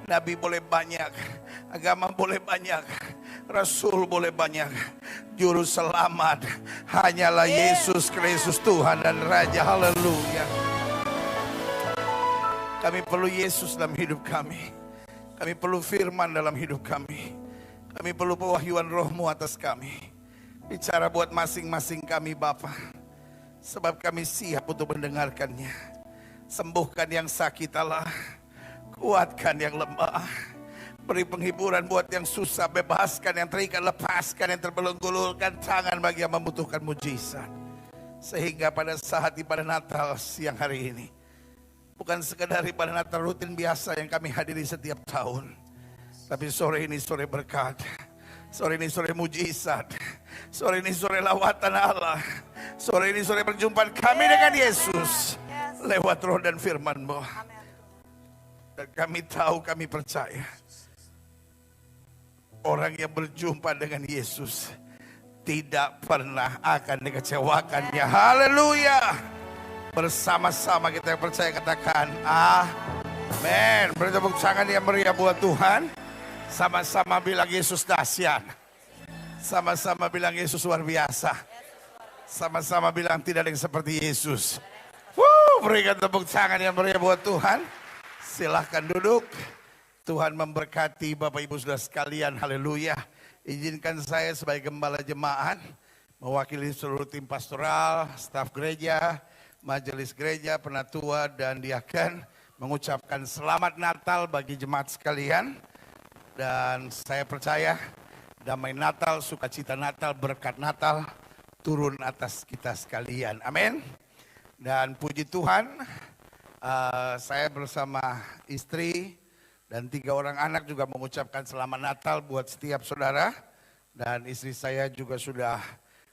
Nabi boleh banyak, agama boleh banyak, rasul boleh banyak, juru selamat hanyalah Yesus Kristus Tuhan dan Raja. Haleluya. Kami perlu Yesus dalam hidup kami. Kami perlu firman dalam hidup kami. Kami perlu pewahyuan Roh-Mu atas kami. Bicara buat masing-masing kami Bapa. Sebab kami siap untuk mendengarkannya. Sembuhkan yang sakit Allah. Kuatkan yang lemah. Beri penghiburan buat yang susah. Bebaskan yang terikat. Lepaskan yang terbelenggu-lulkan tangan bagi yang membutuhkan mujizat. Sehingga pada saat ibadah Natal siang hari ini, bukan sekedar ibadah Natal rutin biasa yang kami hadiri setiap tahun, tapi sore ini sore berkat. Sore ini sore mujizat. Sore ini sore lawatan Allah. Sore ini sore perjumpaan kami dengan Yesus lewat roh dan firman-Mu. Dan kami tahu, kami percaya orang yang berjumpa dengan Yesus tidak pernah akan dikecewakannya. Haleluya. Bersama-sama kita yang percaya katakan amin. Beri tepuk tangan yang meriah buat Tuhan. Sama-sama bilang Yesus dahsyat. Sama-sama bilang Yesus luar biasa. Sama-sama bilang tidak ada yang seperti Yesus. Berikan tepuk tangan yang meriah buat Tuhan. Silahkan duduk. Tuhan memberkati Bapak Ibu Saudara sekalian. Haleluya. Izinkan saya sebagai gembala jemaat mewakili seluruh tim pastoral, staf gereja, majelis gereja, penatua dan diaken mengucapkan selamat Natal bagi jemaat sekalian. Dan saya percaya damai Natal, sukacita Natal, berkat Natal turun atas kita sekalian. Amin. Dan puji Tuhan, saya bersama istri dan 3 orang anak juga mengucapkan selamat Natal buat setiap saudara. Dan istri saya juga sudah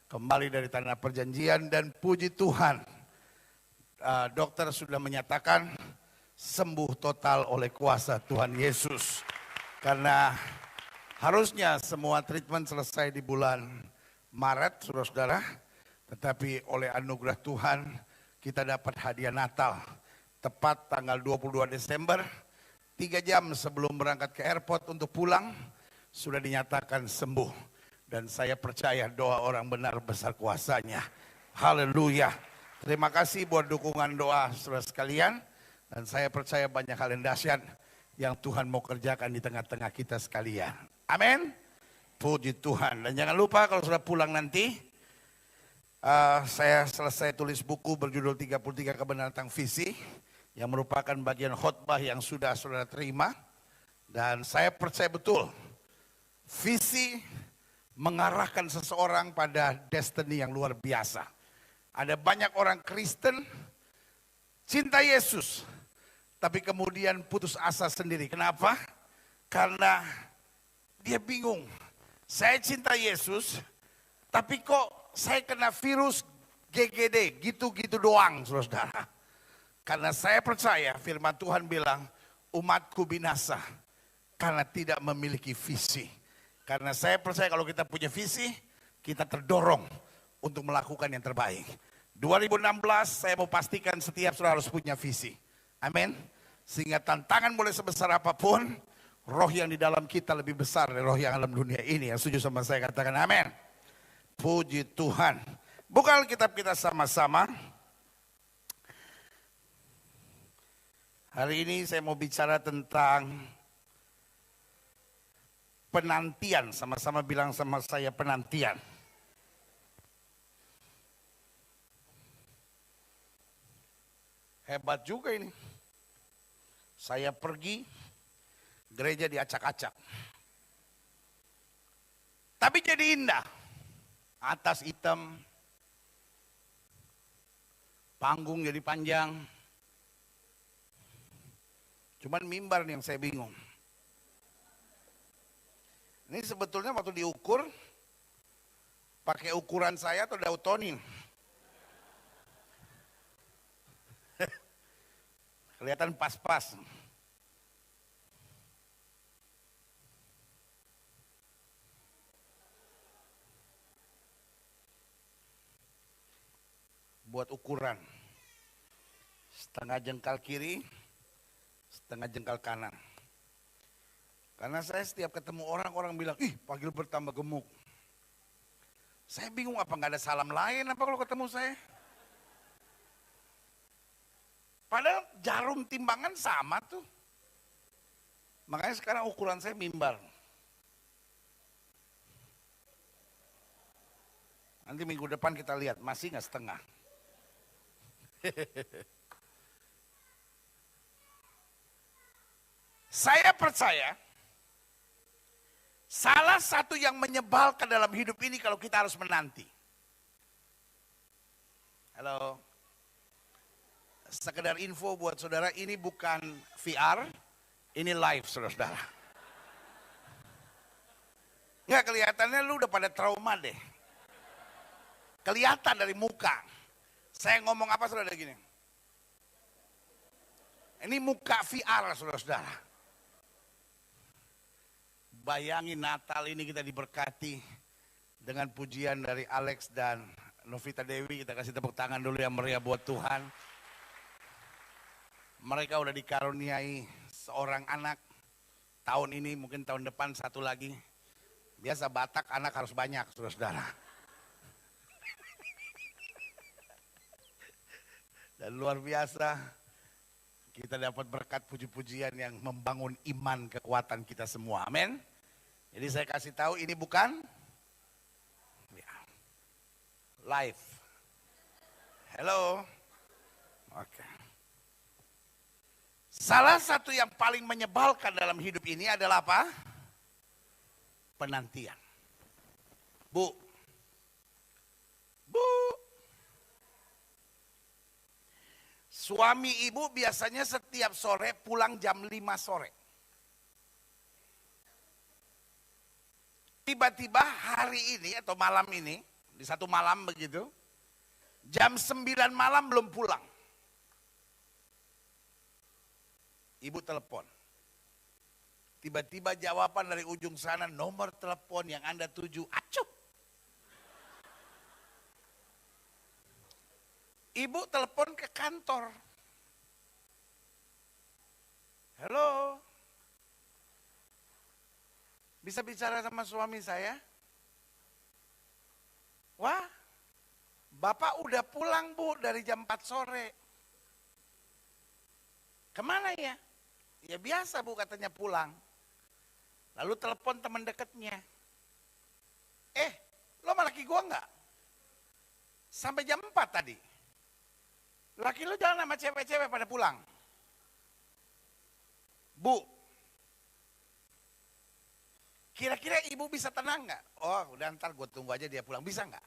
kembali dari tanah perjanjian. Dan puji Tuhan, dokter sudah menyatakan sembuh total oleh kuasa Tuhan Yesus. Karena harusnya semua treatment selesai di bulan Maret, saudara-saudara. Tetapi oleh anugerah Tuhan, kita dapat hadiah Natal. Tepat tanggal 22 Desember, 3 jam sebelum berangkat ke airport untuk pulang, sudah dinyatakan sembuh. Dan saya percaya doa orang benar besar kuasanya. Haleluya. Terima kasih buat dukungan doa saudara sekalian. Dan saya percaya banyak hal yang dahsyat yang Tuhan mau kerjakan di tengah-tengah kita sekalian. Amin. Puji Tuhan. Dan jangan lupa kalau sudah pulang nanti, saya selesai tulis buku berjudul 33 Kebenaran tentang Visi, yang merupakan bagian khotbah yang sudah saudara terima. Dan saya percaya betul, visi mengarahkan seseorang pada destiny yang luar biasa. Ada banyak orang Kristen cinta Yesus, tapi kemudian putus asa sendiri. Kenapa? Karena dia bingung. Saya cinta Yesus, tapi kok saya kena virus GGD, gitu-gitu doang, saudara. Karena saya percaya firman Tuhan bilang, umatku binasa karena tidak memiliki visi. Karena saya percaya kalau kita punya visi, kita terdorong untuk melakukan yang terbaik. 2016 saya mau pastikan setiap saudara harus punya visi. Amin. Sehingga tantangan boleh sebesar apapun, roh yang di dalam kita lebih besar dari roh yang dalam dunia ini. Yang setuju sama saya katakan amin. Puji Tuhan. Buka Alkitab kita sama-sama. Hari ini saya mau bicara tentang penantian. Sama-sama bilang sama saya penantian. Hebat juga ini. Saya pergi, gereja diacak-acak. Tapi jadi indah. Atas hitam, panggung jadi panjang. Cuman mimbar yang saya bingung. Ini sebetulnya waktu diukur, pakai ukuran saya atau Dautonin? Kelihatan pas-pas. Buat ukuran. Setengah jengkal kiri, setengah jengkal kanan. Karena saya setiap ketemu orang bilang, ih Pak Gilbert tambah gemuk. Saya bingung apa nggak ada salam lain apa kalau ketemu saya. Padahal jarum timbangan sama tuh. Makanya sekarang ukuran saya mimbar. Nanti minggu depan kita lihat, masih nggak setengah. Saya percaya salah satu yang menyebalkan dalam hidup ini kalau kita harus menanti. Halo. Sekedar info buat saudara, ini bukan VR, ini live saudara-saudara. Nggak, kelihatannya lu udah pada trauma deh. Kelihatan dari muka. Saya ngomong apa saudara gini. Ini muka VR saudara-saudara. Bayangin Natal ini kita diberkati dengan pujian dari Alex dan Novita Dewi. Kita kasih tepuk tangan dulu yang meriah buat Tuhan. Mereka udah dikaruniai seorang anak. Tahun ini mungkin tahun depan satu lagi. Biasa Batak anak harus banyak saudara-saudara. Dan luar biasa kita dapat berkat puji-pujian yang membangun iman kekuatan kita semua. Amin. Jadi saya kasih tahu ini bukan ya, live. Hello. Oke. Salah satu yang paling menyebalkan dalam hidup ini adalah apa? Penantian. Bu. Suami ibu biasanya setiap sore pulang jam 5 sore. Tiba-tiba hari ini atau malam ini, di satu malam begitu, jam 9 malam belum pulang. Ibu telepon. Tiba-tiba jawaban dari ujung sana, nomor telepon yang Anda tuju, acuh. Ibu telepon ke kantor. Halo. Bisa bicara sama suami saya? Wah, Bapak udah pulang Bu dari jam 4 sore. Kemana ya? Ya biasa Bu katanya pulang. Lalu telepon teman dekatnya. Lo sama laki gua enggak? Sampai jam 4 tadi. Laki lo jalan sama cewek-cewek pada pulang. Bu, kira-kira ibu bisa tenang nggak? Oh udah ntar gue tunggu aja dia pulang, bisa nggak?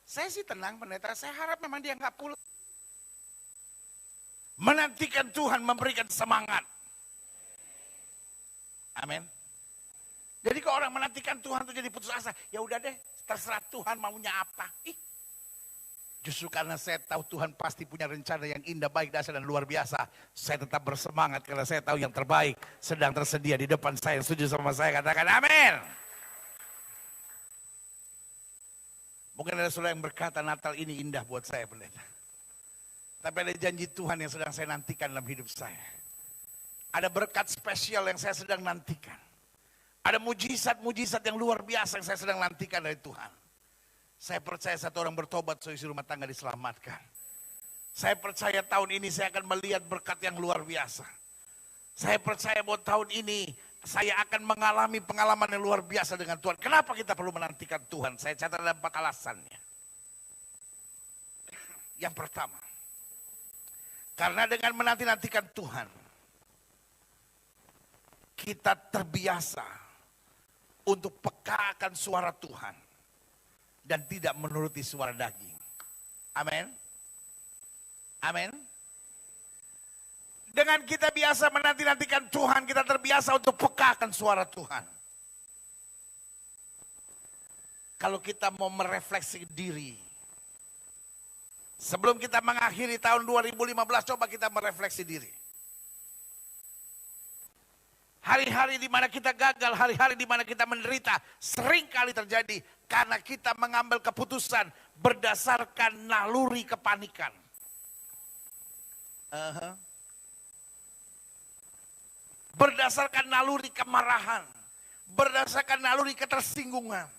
Saya sih tenang pendeta, saya harap memang dia nggak pulang. Menantikan Tuhan memberikan semangat. Amin. Jadi kalau orang menantikan Tuhan itu jadi putus asa, ya udah deh, terserah Tuhan maunya apa. Justru karena saya tahu Tuhan pasti punya rencana yang indah, baik, dahsyat dan luar biasa. Saya tetap bersemangat karena saya tahu yang terbaik sedang tersedia di depan saya. Setuju sama saya, katakan amin. Mungkin ada saudara yang berkata Natal ini indah buat saya pendeta. Tapi ada janji Tuhan yang sedang saya nantikan dalam hidup saya. Ada berkat spesial yang saya sedang nantikan. Ada mujizat-mujizat yang luar biasa yang saya sedang nantikan dari Tuhan. Saya percaya satu orang bertobat, seisi rumah tangga diselamatkan. Saya percaya tahun ini saya akan melihat berkat yang luar biasa. Saya percaya bahwa tahun ini saya akan mengalami pengalaman yang luar biasa dengan Tuhan. Kenapa kita perlu menantikan Tuhan? Saya catat ada 4 alasannya. Yang pertama, karena dengan menanti-nantikan Tuhan, kita terbiasa untuk peka akan suara Tuhan dan tidak menuruti suara daging. Amin. Amin. Dengan kita biasa menanti-nantikan Tuhan, kita terbiasa untuk peka akan suara Tuhan. Kalau kita mau merefleksi diri, sebelum kita mengakhiri tahun 2015, coba kita merefleksi diri. Hari-hari di mana kita gagal, hari-hari di mana kita menderita, sering kali terjadi karena kita mengambil keputusan berdasarkan naluri kepanikan. Aha. Berdasarkan naluri kemarahan, berdasarkan naluri ketersinggungan.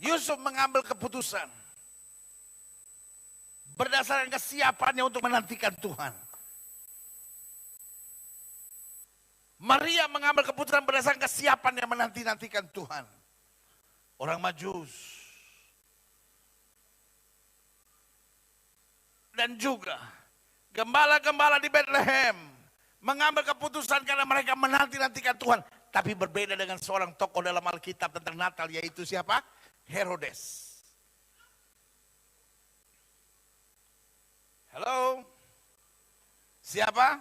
Yusuf mengambil keputusan berdasarkan kesiapannya untuk menantikan Tuhan. Maria mengambil keputusan berdasarkan kesiapan yang menanti-nantikan Tuhan. Orang Majus. Dan juga gembala-gembala di Bethlehem mengambil keputusan karena mereka menanti-nantikan Tuhan. Tapi berbeda dengan seorang tokoh dalam Alkitab tentang Natal, yaitu siapa? Herodes. Halo? Siapa?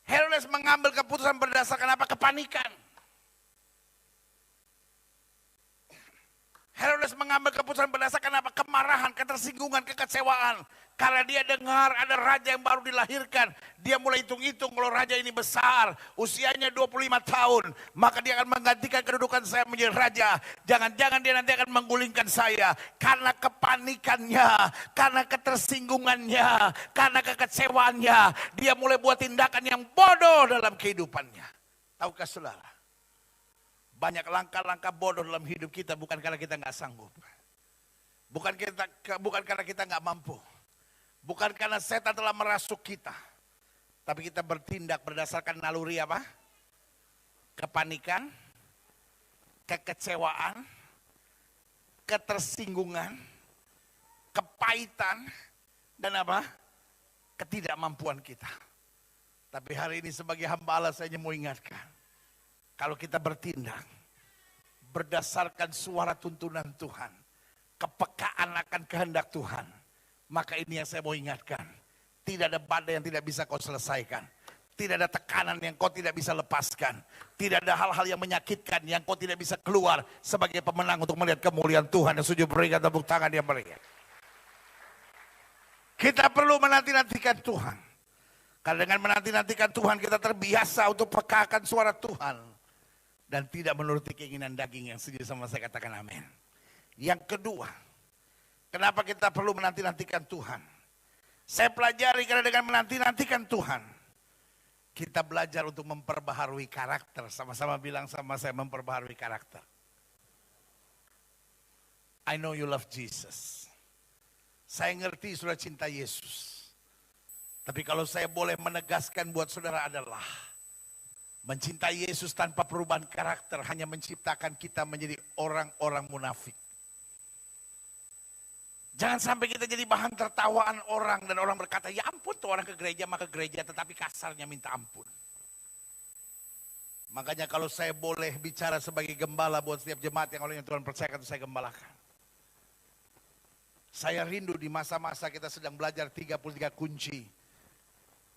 Herodes mengambil keputusan berdasarkan apa? Kepanikan. Herodes mengambil keputusan berdasarkan apa? Kemarahan, ketersinggungan, kekecewaan. Karena dia dengar ada raja yang baru dilahirkan. Dia mulai hitung-hitung kalau raja ini besar. Usianya 25 tahun. Maka dia akan menggantikan kedudukan saya menjadi raja. Jangan-jangan dia nanti akan menggulingkan saya. Karena kepanikannya, karena ketersinggungannya, karena kekecewaannya. Dia mulai buat tindakan yang bodoh dalam kehidupannya. Tahukah saudara? Banyak langkah-langkah bodoh dalam hidup kita bukan karena kita nggak sanggup. Bukan karena kita nggak mampu. Bukan karena setan telah merasuk kita. Tapi kita bertindak berdasarkan naluri apa? Kepanikan, kekecewaan, ketersinggungan, kepahitan, dan apa? Ketidakmampuan kita. Tapi hari ini sebagai hamba Allah saya mau ingatkan. Kalau kita bertindak berdasarkan suara tuntunan Tuhan, kepekaan akan kehendak Tuhan, maka ini yang saya mau ingatkan. Tidak ada badai yang tidak bisa kau selesaikan. Tidak ada tekanan yang kau tidak bisa lepaskan. Tidak ada hal-hal yang menyakitkan yang kau tidak bisa keluar sebagai pemenang untuk melihat kemuliaan Tuhan. Yang sujud berikan tepuk tangan yang meriah. Kita perlu menanti-nantikan Tuhan. Karena dengan menanti-nantikan Tuhan kita terbiasa untuk pekakan suara Tuhan. Dan tidak menuruti keinginan daging yang setuju sama saya katakan amin. Yang kedua, kenapa kita perlu menanti-nantikan Tuhan? Saya pelajari karena dengan menanti-nantikan Tuhan, kita belajar untuk memperbaharui karakter. Sama-sama bilang sama saya, memperbaharui karakter. I know you love Jesus. Saya ngerti saudara cinta Yesus. Tapi kalau saya boleh menegaskan buat saudara adalah mencintai Yesus tanpa perubahan karakter hanya menciptakan kita menjadi orang-orang munafik. Jangan sampai kita jadi bahan tertawaan orang dan orang berkata, ya ampun tuh orang ke gereja maka gereja, tetapi kasarnya minta ampun. Makanya kalau saya boleh bicara sebagai gembala buat setiap jemaat yang oleh Tuhan percayakan itu saya gembalakan. Saya rindu di masa-masa kita sedang belajar 33 kunci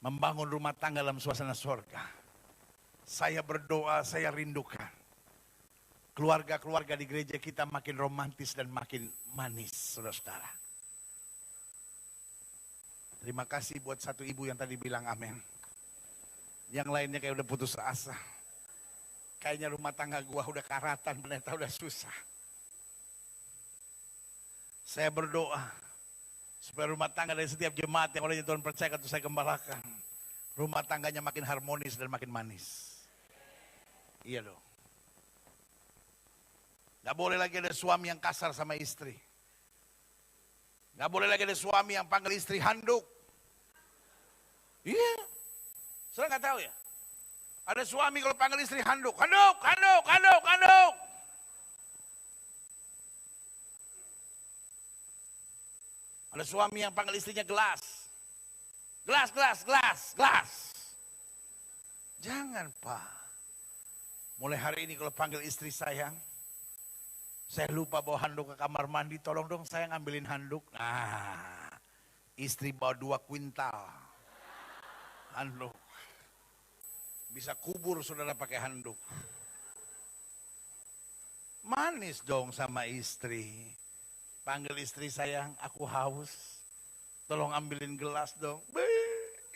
membangun rumah tangga dalam suasana surga. Saya berdoa, saya rindukan keluarga-keluarga di gereja kita makin romantis dan makin manis, saudara-saudara. Terima kasih buat satu ibu yang tadi bilang amin. Yang lainnya kayak udah putus asa. Kayaknya rumah tangga gua udah karatan, ternyata udah susah. Saya berdoa supaya rumah tangga dari setiap jemaat yang oleh Tuhan percayakan itu saya gembalakan. Rumah tangganya makin harmonis dan makin manis. Iya dong. Gak boleh lagi ada suami yang kasar sama istri. Gak boleh lagi ada suami yang panggil istri handuk. Iya. Saudara gak tahu ya? Ada suami kalau panggil istri handuk. Handuk, handuk, handuk, handuk. Ada suami yang panggil istrinya gelas. Gelas, gelas, gelas, gelas. Jangan Pak. Mulai hari ini kalau panggil istri sayang, saya lupa bawa handuk ke kamar mandi, tolong dong saya ngambilin handuk. Nah, istri bawa 2 kuintal handuk. Bisa kubur saudara pakai handuk. Manis dong sama istri. Panggil istri sayang, aku haus. Tolong ambilin gelas dong.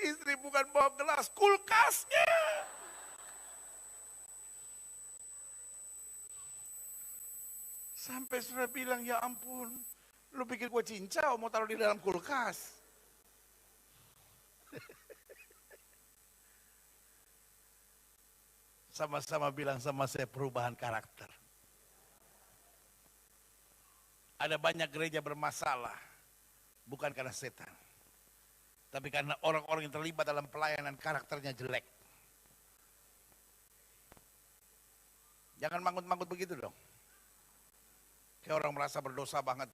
Istri bukan bawa gelas, kulkasnya. Sampai sudah bilang, ya ampun, lu pikir gue cincau mau taruh di dalam kulkas. Sama-sama bilang sama saya perubahan karakter. Ada banyak gereja bermasalah, bukan karena setan. Tapi karena orang-orang yang terlibat dalam pelayanan karakternya jelek. Jangan manggut-manggut begitu dong. Kayak orang merasa berdosa banget.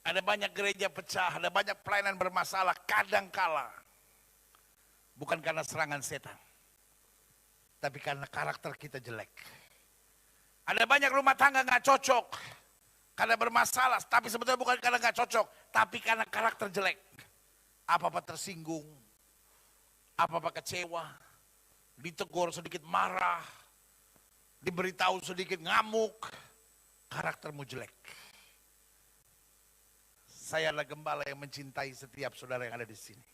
Ada banyak gereja pecah, ada banyak pelayanan bermasalah, kadang kala. Bukan karena serangan setan. Tapi karena karakter kita jelek. Ada banyak rumah tangga gak cocok. Karena bermasalah, tapi sebetulnya bukan karena gak cocok. Tapi karena karakter jelek. Apa-apa tersinggung. Apa-apa kecewa. Ditegur sedikit marah. Diberitahu sedikit ngamuk. Karaktermu jelek. Saya adalah gembala yang mencintai setiap saudara yang ada di sini.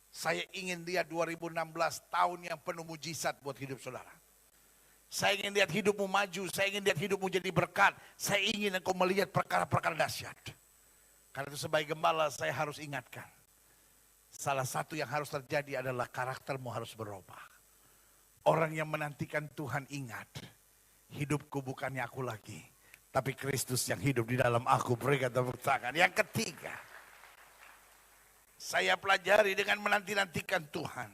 Saya ingin lihat 2016 tahun yang penuh mujizat buat hidup saudara. Saya ingin lihat hidupmu maju, saya ingin lihat hidupmu jadi berkat. Saya ingin engkau melihat perkara-perkara dahsyat. Karena itu sebagai gembala saya harus ingatkan. Salah satu yang harus terjadi adalah karaktermu harus berubah. Orang yang menantikan Tuhan ingat, hidupku bukannya aku lagi, tapi Kristus yang hidup di dalam aku. Berikan tepuk tangan. Yang ketiga, saya pelajari dengan menanti-nantikan Tuhan.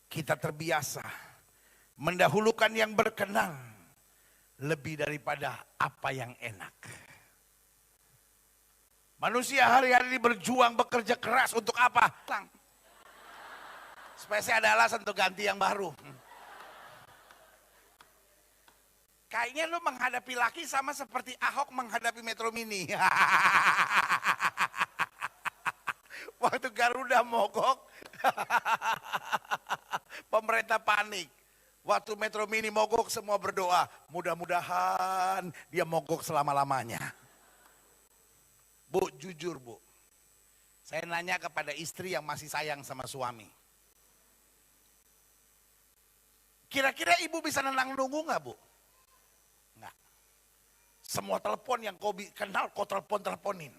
Kita terbiasa mendahulukan yang berkenan lebih daripada apa yang enak. Manusia hari-hari ini berjuang, bekerja keras untuk apa? Supaya saya ada alasan untuk ganti yang baru. Kayaknya lu menghadapi laki sama seperti Ahok menghadapi Metro Mini. Waktu Garuda mogok, pemerintah panik. Waktu Metro Mini mogok semua berdoa, mudah-mudahan dia mogok selama-lamanya. Bu, jujur bu, saya nanya kepada istri yang masih sayang sama suami. Kira-kira ibu bisa nenang nunggu gak bu? Enggak. Semua telepon yang kau kenal kau teleponin.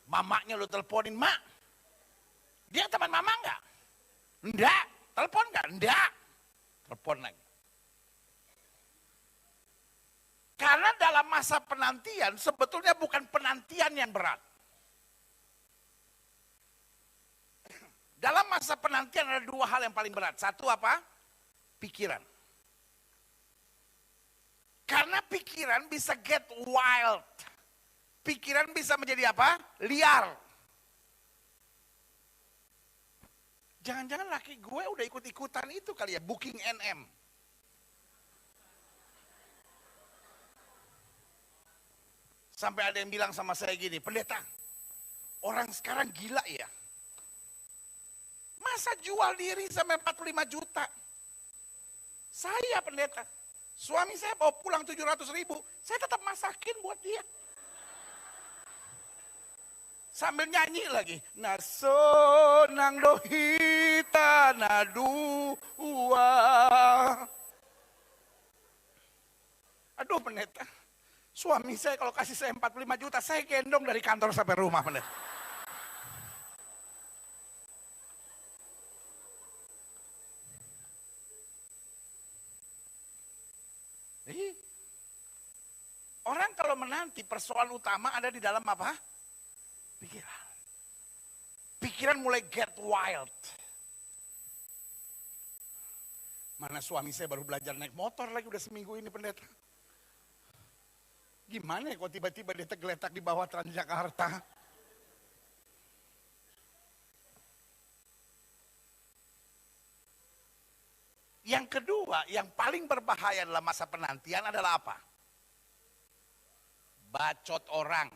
Mamanya lu teleponin, mak. Dia teman mama enggak? Enggak. Telepon enggak? Enggak. Telepon lagi. Karena dalam masa penantian sebetulnya bukan penantian yang berat. Dalam masa penantian ada dua hal yang paling berat. Satu apa? Pikiran. Karena pikiran bisa get wild. Pikiran bisa menjadi apa? Liar. Jangan-jangan laki gue udah ikut-ikutan itu kali ya, booking NM. Sampai ada yang bilang sama saya gini, pendeta, orang sekarang gila ya. Masa jual diri sampai 45 juta? Saya pendeta, suami saya bawa pulang 700.000, saya tetap masakin buat dia. Sambil nyanyi lagi. Naso nang dohita nadua. Aduh pendeta. Suami saya kalau kasih saya 45 juta, saya gendong dari kantor sampai rumah pendeta. Orang kalau menanti persoalan utama ada di dalam apa? Pikiran. Pikiran mulai get wild. Mana suami saya baru belajar naik motor lagi udah seminggu ini pendeta. Gimana ya kok tiba-tiba dia tergeletak di bawah Transjakarta. Yang kedua, yang paling berbahaya dalam masa penantian adalah apa? Bacot orang.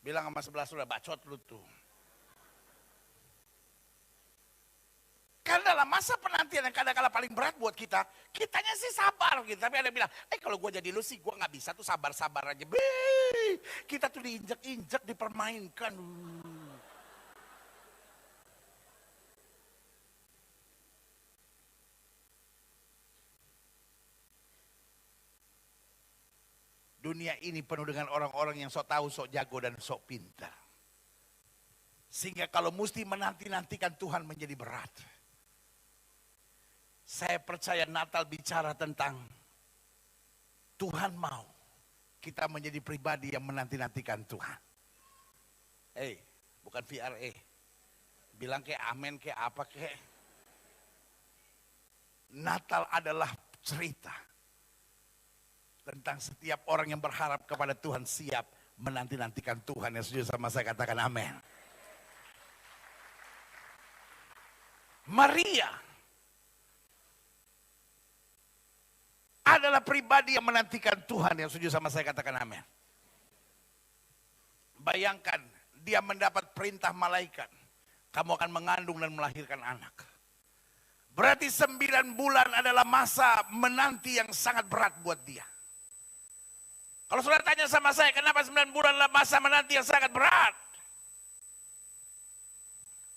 Bilang sama sebelah sudah bacot lu tuh. Karena dalam masa penantian yang kadang-kadang paling berat buat kita, kitanya sih sabar gitu. Tapi ada yang bilang, kalau gue jadi lu sih gue gak bisa tuh sabar-sabar aja. Kita tuh diinjek-injek, dipermainkan. dunia ini penuh dengan orang-orang yang sok tahu, sok jago, dan sok pintar. Sehingga kalau mesti menanti-nantikan Tuhan menjadi berat. Saya percaya Natal bicara tentang Tuhan mau kita menjadi pribadi yang menanti-nantikan Tuhan. Bukan VRE. Bilang kayak amin, kayak apa kayak. Natal adalah cerita tentang setiap orang yang berharap kepada Tuhan siap menanti-nantikan Tuhan. Yang setuju sama saya katakan amin. Maria adalah pribadi yang menantikan Tuhan. Yang setuju sama saya katakan amin. Bayangkan dia mendapat perintah malaikat. Kamu akan mengandung dan melahirkan anak. Berarti 9 bulan adalah masa menanti yang sangat berat buat dia. Kalau saudara tanya sama saya, kenapa 9 bulan adalah masa menanti yang sangat berat?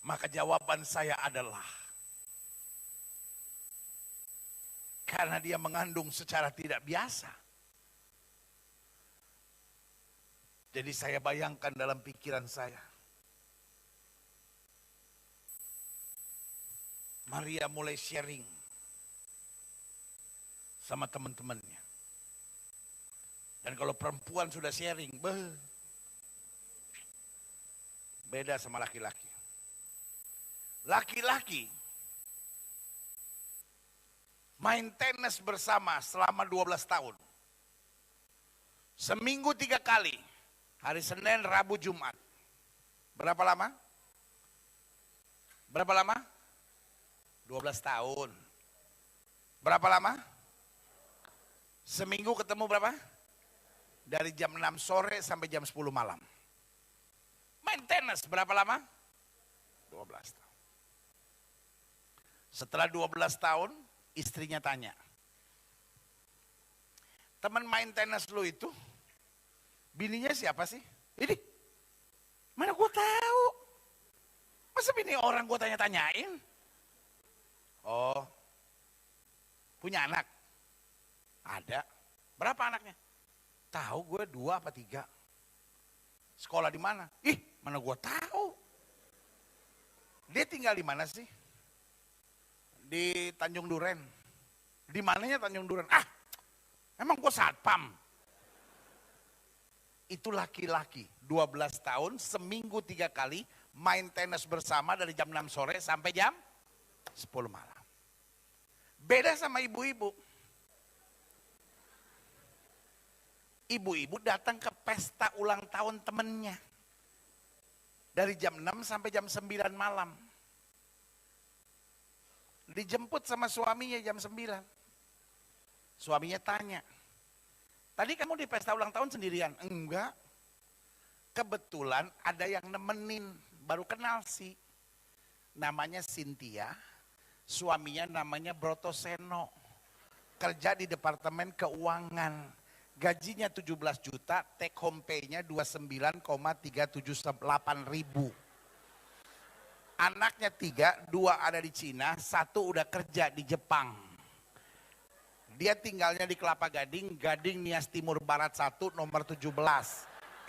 Maka jawaban saya adalah, karena dia mengandung secara tidak biasa. Jadi saya bayangkan dalam pikiran saya, Maria mulai sharing sama teman-temannya. Dan kalau perempuan sudah sharing, beda sama laki-laki. Laki-laki main tenis bersama selama 12 tahun. Seminggu 3 kali. Hari Senin, Rabu, Jumat. Berapa lama? Berapa lama? 12 tahun. Berapa lama? Seminggu ketemu berapa? Dari jam 6 sore sampai jam 10 malam. Main tenis berapa lama? 12 tahun. Setelah 12 tahun, istrinya tanya, teman main tenis lu itu, bininya siapa sih? Ini, mana gue tahu? Masa bini orang gue tanya-tanyain? Oh, punya anak? Ada. Berapa anaknya? Tahu gue 2 apa 3. Sekolah di mana? Mana gue tahu? Dia tinggal di mana sih? Di Tanjung Duren. Di mananya Tanjung Duren? Emang gue satpam? Itu laki-laki, 12 tahun, seminggu 3 kali, main tenis bersama dari jam 6 sore sampai jam 10 malam. Beda sama ibu-ibu. Ibu-ibu datang ke pesta ulang tahun temennya. Dari jam 6 sampai jam 9 malam. Dijemput sama suaminya jam 9. Suaminya tanya, tadi kamu di pesta ulang tahun sendirian? Enggak. Kebetulan ada yang nemenin, baru kenal sih. Namanya Cynthia, suaminya namanya Brotoseno. Kerja di Departemen Keuangan. Gajinya 17 juta, take home pay-nya 29,378 ribu. Anaknya 3, 2 ada di Cina, 1 udah kerja di Jepang. Dia tinggalnya di Kelapa Gading, Gading Nias Timur Barat 1, nomor 17.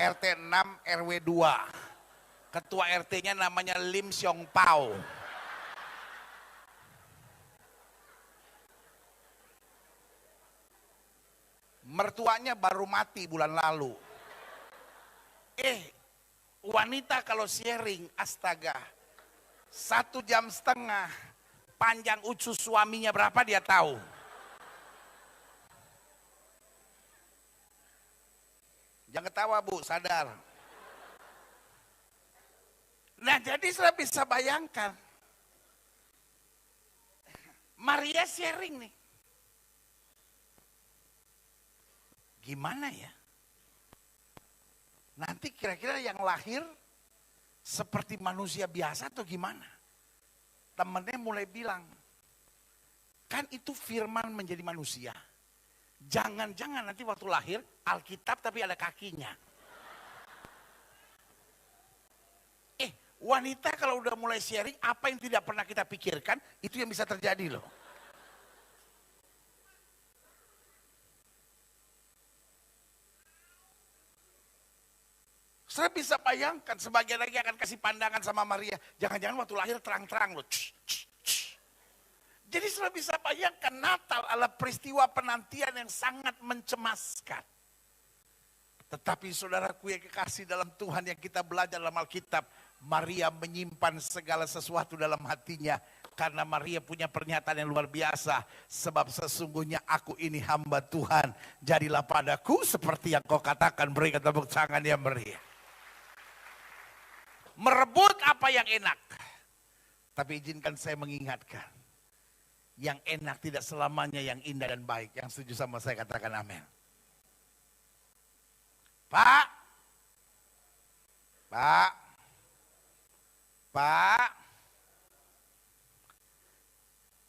RT 6, RW 2. Ketua RT-nya namanya Lim Siong Pao. Mertuanya baru mati bulan lalu. Wanita kalau sharing, astaga. 1,5 jam, panjang usus suaminya berapa dia tahu. Jangan ketawa Bu, sadar. Nah jadi saya bisa bayangkan. Maria sharing nih. Gimana ya? Nanti kira-kira yang lahir seperti manusia biasa atau gimana? Temennya mulai bilang, kan itu firman menjadi manusia. Jangan-jangan nanti waktu lahir Alkitab tapi ada kakinya. Wanita kalau udah mulai sharing, apa yang tidak pernah kita pikirkan, itu yang bisa terjadi loh. Saya bisa bayangkan sebagian lagi akan kasih pandangan sama Maria. Jangan-jangan waktu lahir terang-terang loh. Jadi sudah bisa bayangkan Natal adalah peristiwa penantian yang sangat mencemaskan. Tetapi saudaraku yang kekasih dalam Tuhan yang kita belajar dalam Alkitab. Maria menyimpan segala sesuatu dalam hatinya. Karena Maria punya pernyataan yang luar biasa. Sebab sesungguhnya aku ini hamba Tuhan. Jadilah padaku seperti yang kau katakan. Berikan tepuk tangan yang meriah. Merebut apa yang enak. Tapi izinkan saya mengingatkan. Yang enak tidak selamanya yang indah dan baik. Yang setuju sama saya katakan amin. Pak.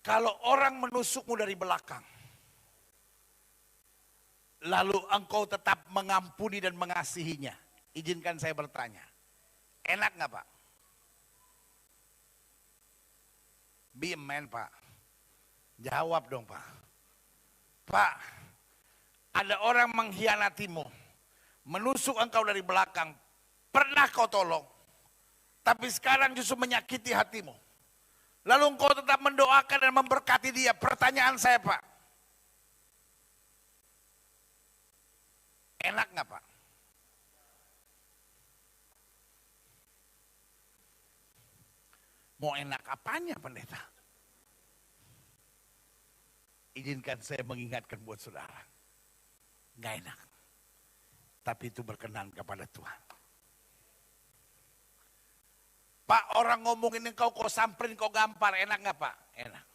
Kalau orang menusukmu dari belakang. Lalu engkau tetap mengampuni dan mengasihinya. Izinkan saya bertanya. Enak gak Pak? Be a man Pak. Jawab dong Pak. Pak, ada orang mengkhianatimu. Menusuk engkau dari belakang. Pernah kau tolong. Tapi sekarang justru menyakiti hatimu. Lalu engkau tetap mendoakan dan memberkati dia. Pertanyaan saya Pak. Enak gak Pak? Mau enak apanya pendeta? Izinkan saya mengingatkan buat saudara. Gak enak. Tapi itu berkenan kepada Tuhan. Pak, orang ngomongin engkau, kau samperin, kau gampar. Enak gak Pak? Enak.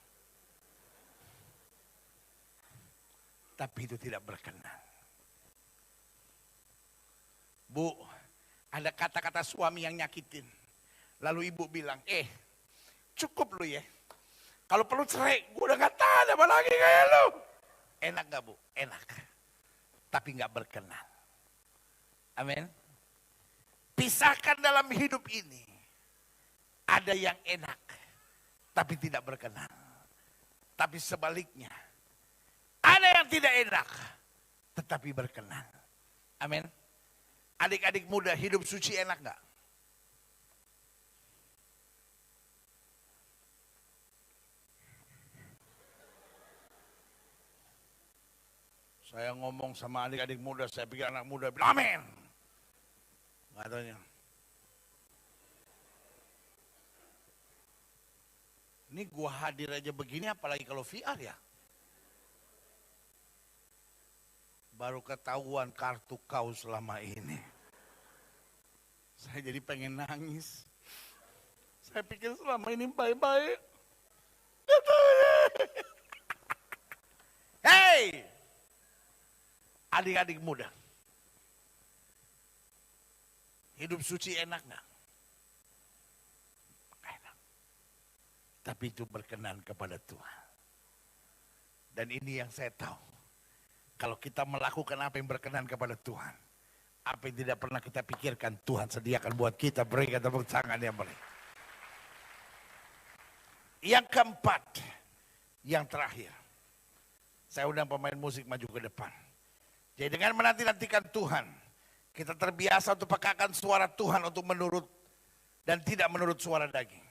Tapi itu tidak berkenan. Bu, ada kata-kata suami yang nyakitin. Lalu ibu bilang, cukup lu ya. Kalau perlu cerai, gue udah gak tahan apa lagi kayak lu. Enak gak Bu? Enak. Tapi gak berkenan. Amin. Pisahkan dalam hidup ini. Ada yang enak. Tapi tidak berkenan. Tapi sebaliknya. Ada yang tidak enak. Tetapi berkenan. Amin. Adik-adik muda hidup suci enak gak? Saya ngomong sama adik-adik muda, saya pikir anak muda bilang amin. Nggak taunya. Ini gua hadir aja begini apalagi kalau VR ya. Baru ketahuan kartu kau selama ini. Saya jadi pengen nangis. Saya pikir selama ini baik-baik. Hey! Adik-adik muda. Hidup suci enak gak? Enak. Tapi itu berkenan kepada Tuhan. Dan ini yang saya tahu. Kalau kita melakukan apa yang berkenan kepada Tuhan. Apa yang tidak pernah kita pikirkan Tuhan sediakan buat kita. Berikan tepuk tangan yang baik. Yang keempat. Yang terakhir. Saya undang pemain musik maju ke depan. Jadi dengan menanti-nantikan Tuhan, kita terbiasa untuk pekakan suara Tuhan untuk menurut dan tidak menurut suara daging.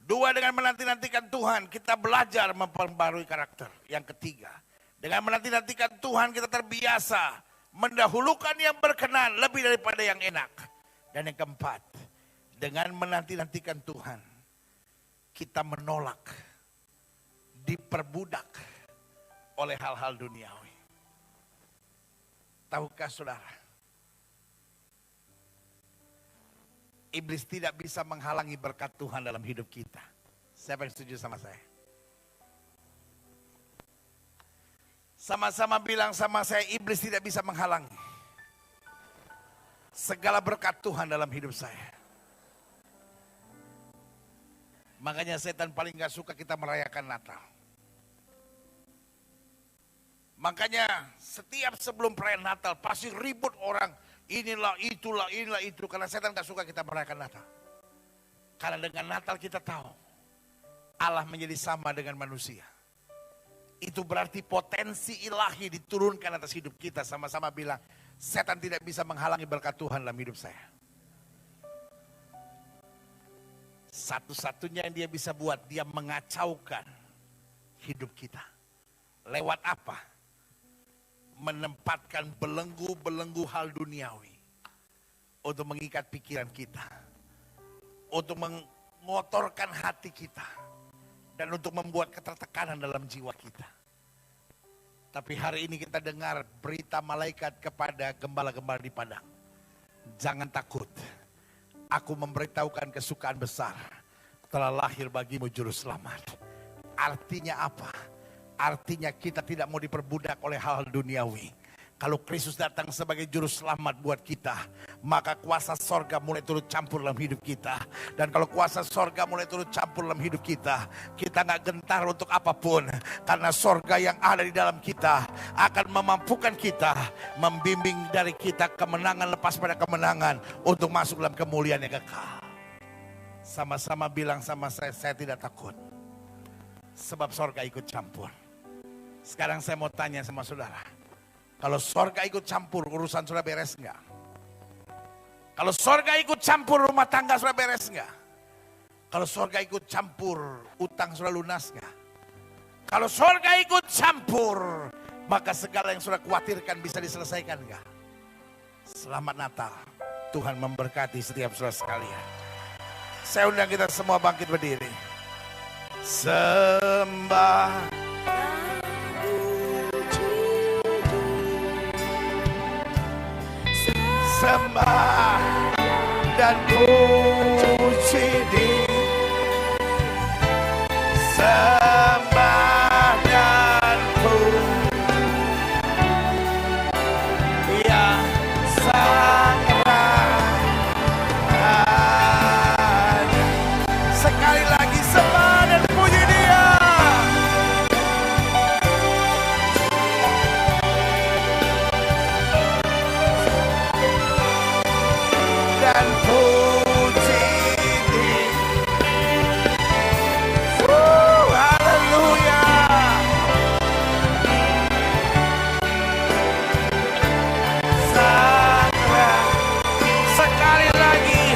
Dua, dengan menanti-nantikan Tuhan, kita belajar memperbarui karakter. Yang ketiga, dengan menanti-nantikan Tuhan, kita terbiasa mendahulukan yang berkenan lebih daripada yang enak. Dan yang keempat, dengan menanti-nantikan Tuhan, kita menolak, diperbudak oleh hal-hal duniawi. Tahukah saudara, iblis tidak bisa menghalangi berkat Tuhan dalam hidup kita. Siapa yang setuju sama saya? Sama-sama bilang sama saya, iblis tidak bisa menghalangi segala berkat Tuhan dalam hidup saya. Makanya setan paling gak suka kita merayakan Natal. Makanya setiap sebelum perayaan Natal pasti ribut orang. Inilah itu. Karena setan gak suka kita merayakan Natal. Karena dengan Natal kita tahu Allah menjadi sama dengan manusia. Itu berarti potensi ilahi diturunkan atas hidup kita. Sama-sama bilang, setan tidak bisa menghalangi berkat Tuhan dalam hidup saya. Satu-satunya yang dia bisa buat, dia mengacaukan hidup kita. Lewat apa? Menempatkan belenggu-belenggu hal duniawi untuk mengikat pikiran kita, untuk mengotorkan hati kita, dan untuk membuat ketertekanan dalam jiwa kita. Tapi hari ini kita dengar berita malaikat kepada gembala-gembala di padang. Jangan takut, aku memberitahukan kesukaan besar telah lahir bagimu juru selamat. Artinya apa? Artinya kita tidak mau diperbudak oleh hal duniawi. Kalau Kristus datang sebagai juru selamat buat kita, maka kuasa sorga mulai turut campur dalam hidup kita. Dan kalau kuasa sorga mulai turut campur dalam hidup kita, kita gak gentar untuk apapun. Karena sorga yang ada di dalam kita akan memampukan kita, membimbing dari kita kemenangan lepas pada kemenangan untuk masuk dalam kemuliaan yang kekal. Sama-sama bilang sama saya tidak takut. Sebab sorga ikut campur. Sekarang saya mau tanya sama saudara. Kalau sorga ikut campur, urusan sudah beres enggak? Kalau sorga ikut campur, rumah tangga sudah beres enggak? Kalau sorga ikut campur, utang sudah lunas enggak? Kalau sorga ikut campur, maka segala yang sudah khawatirkan bisa diselesaikan enggak? Selamat Natal. Tuhan memberkati setiap saudara sekalian. Saya undang kita semua bangkit berdiri. Sembah. Sembah dan puji Dia, sembah dan puji yang Sang Raja. Sekali lagi sembah dan puji Dia. Dan puji Dia. Haleluya. Sang Raja. Sekali lagi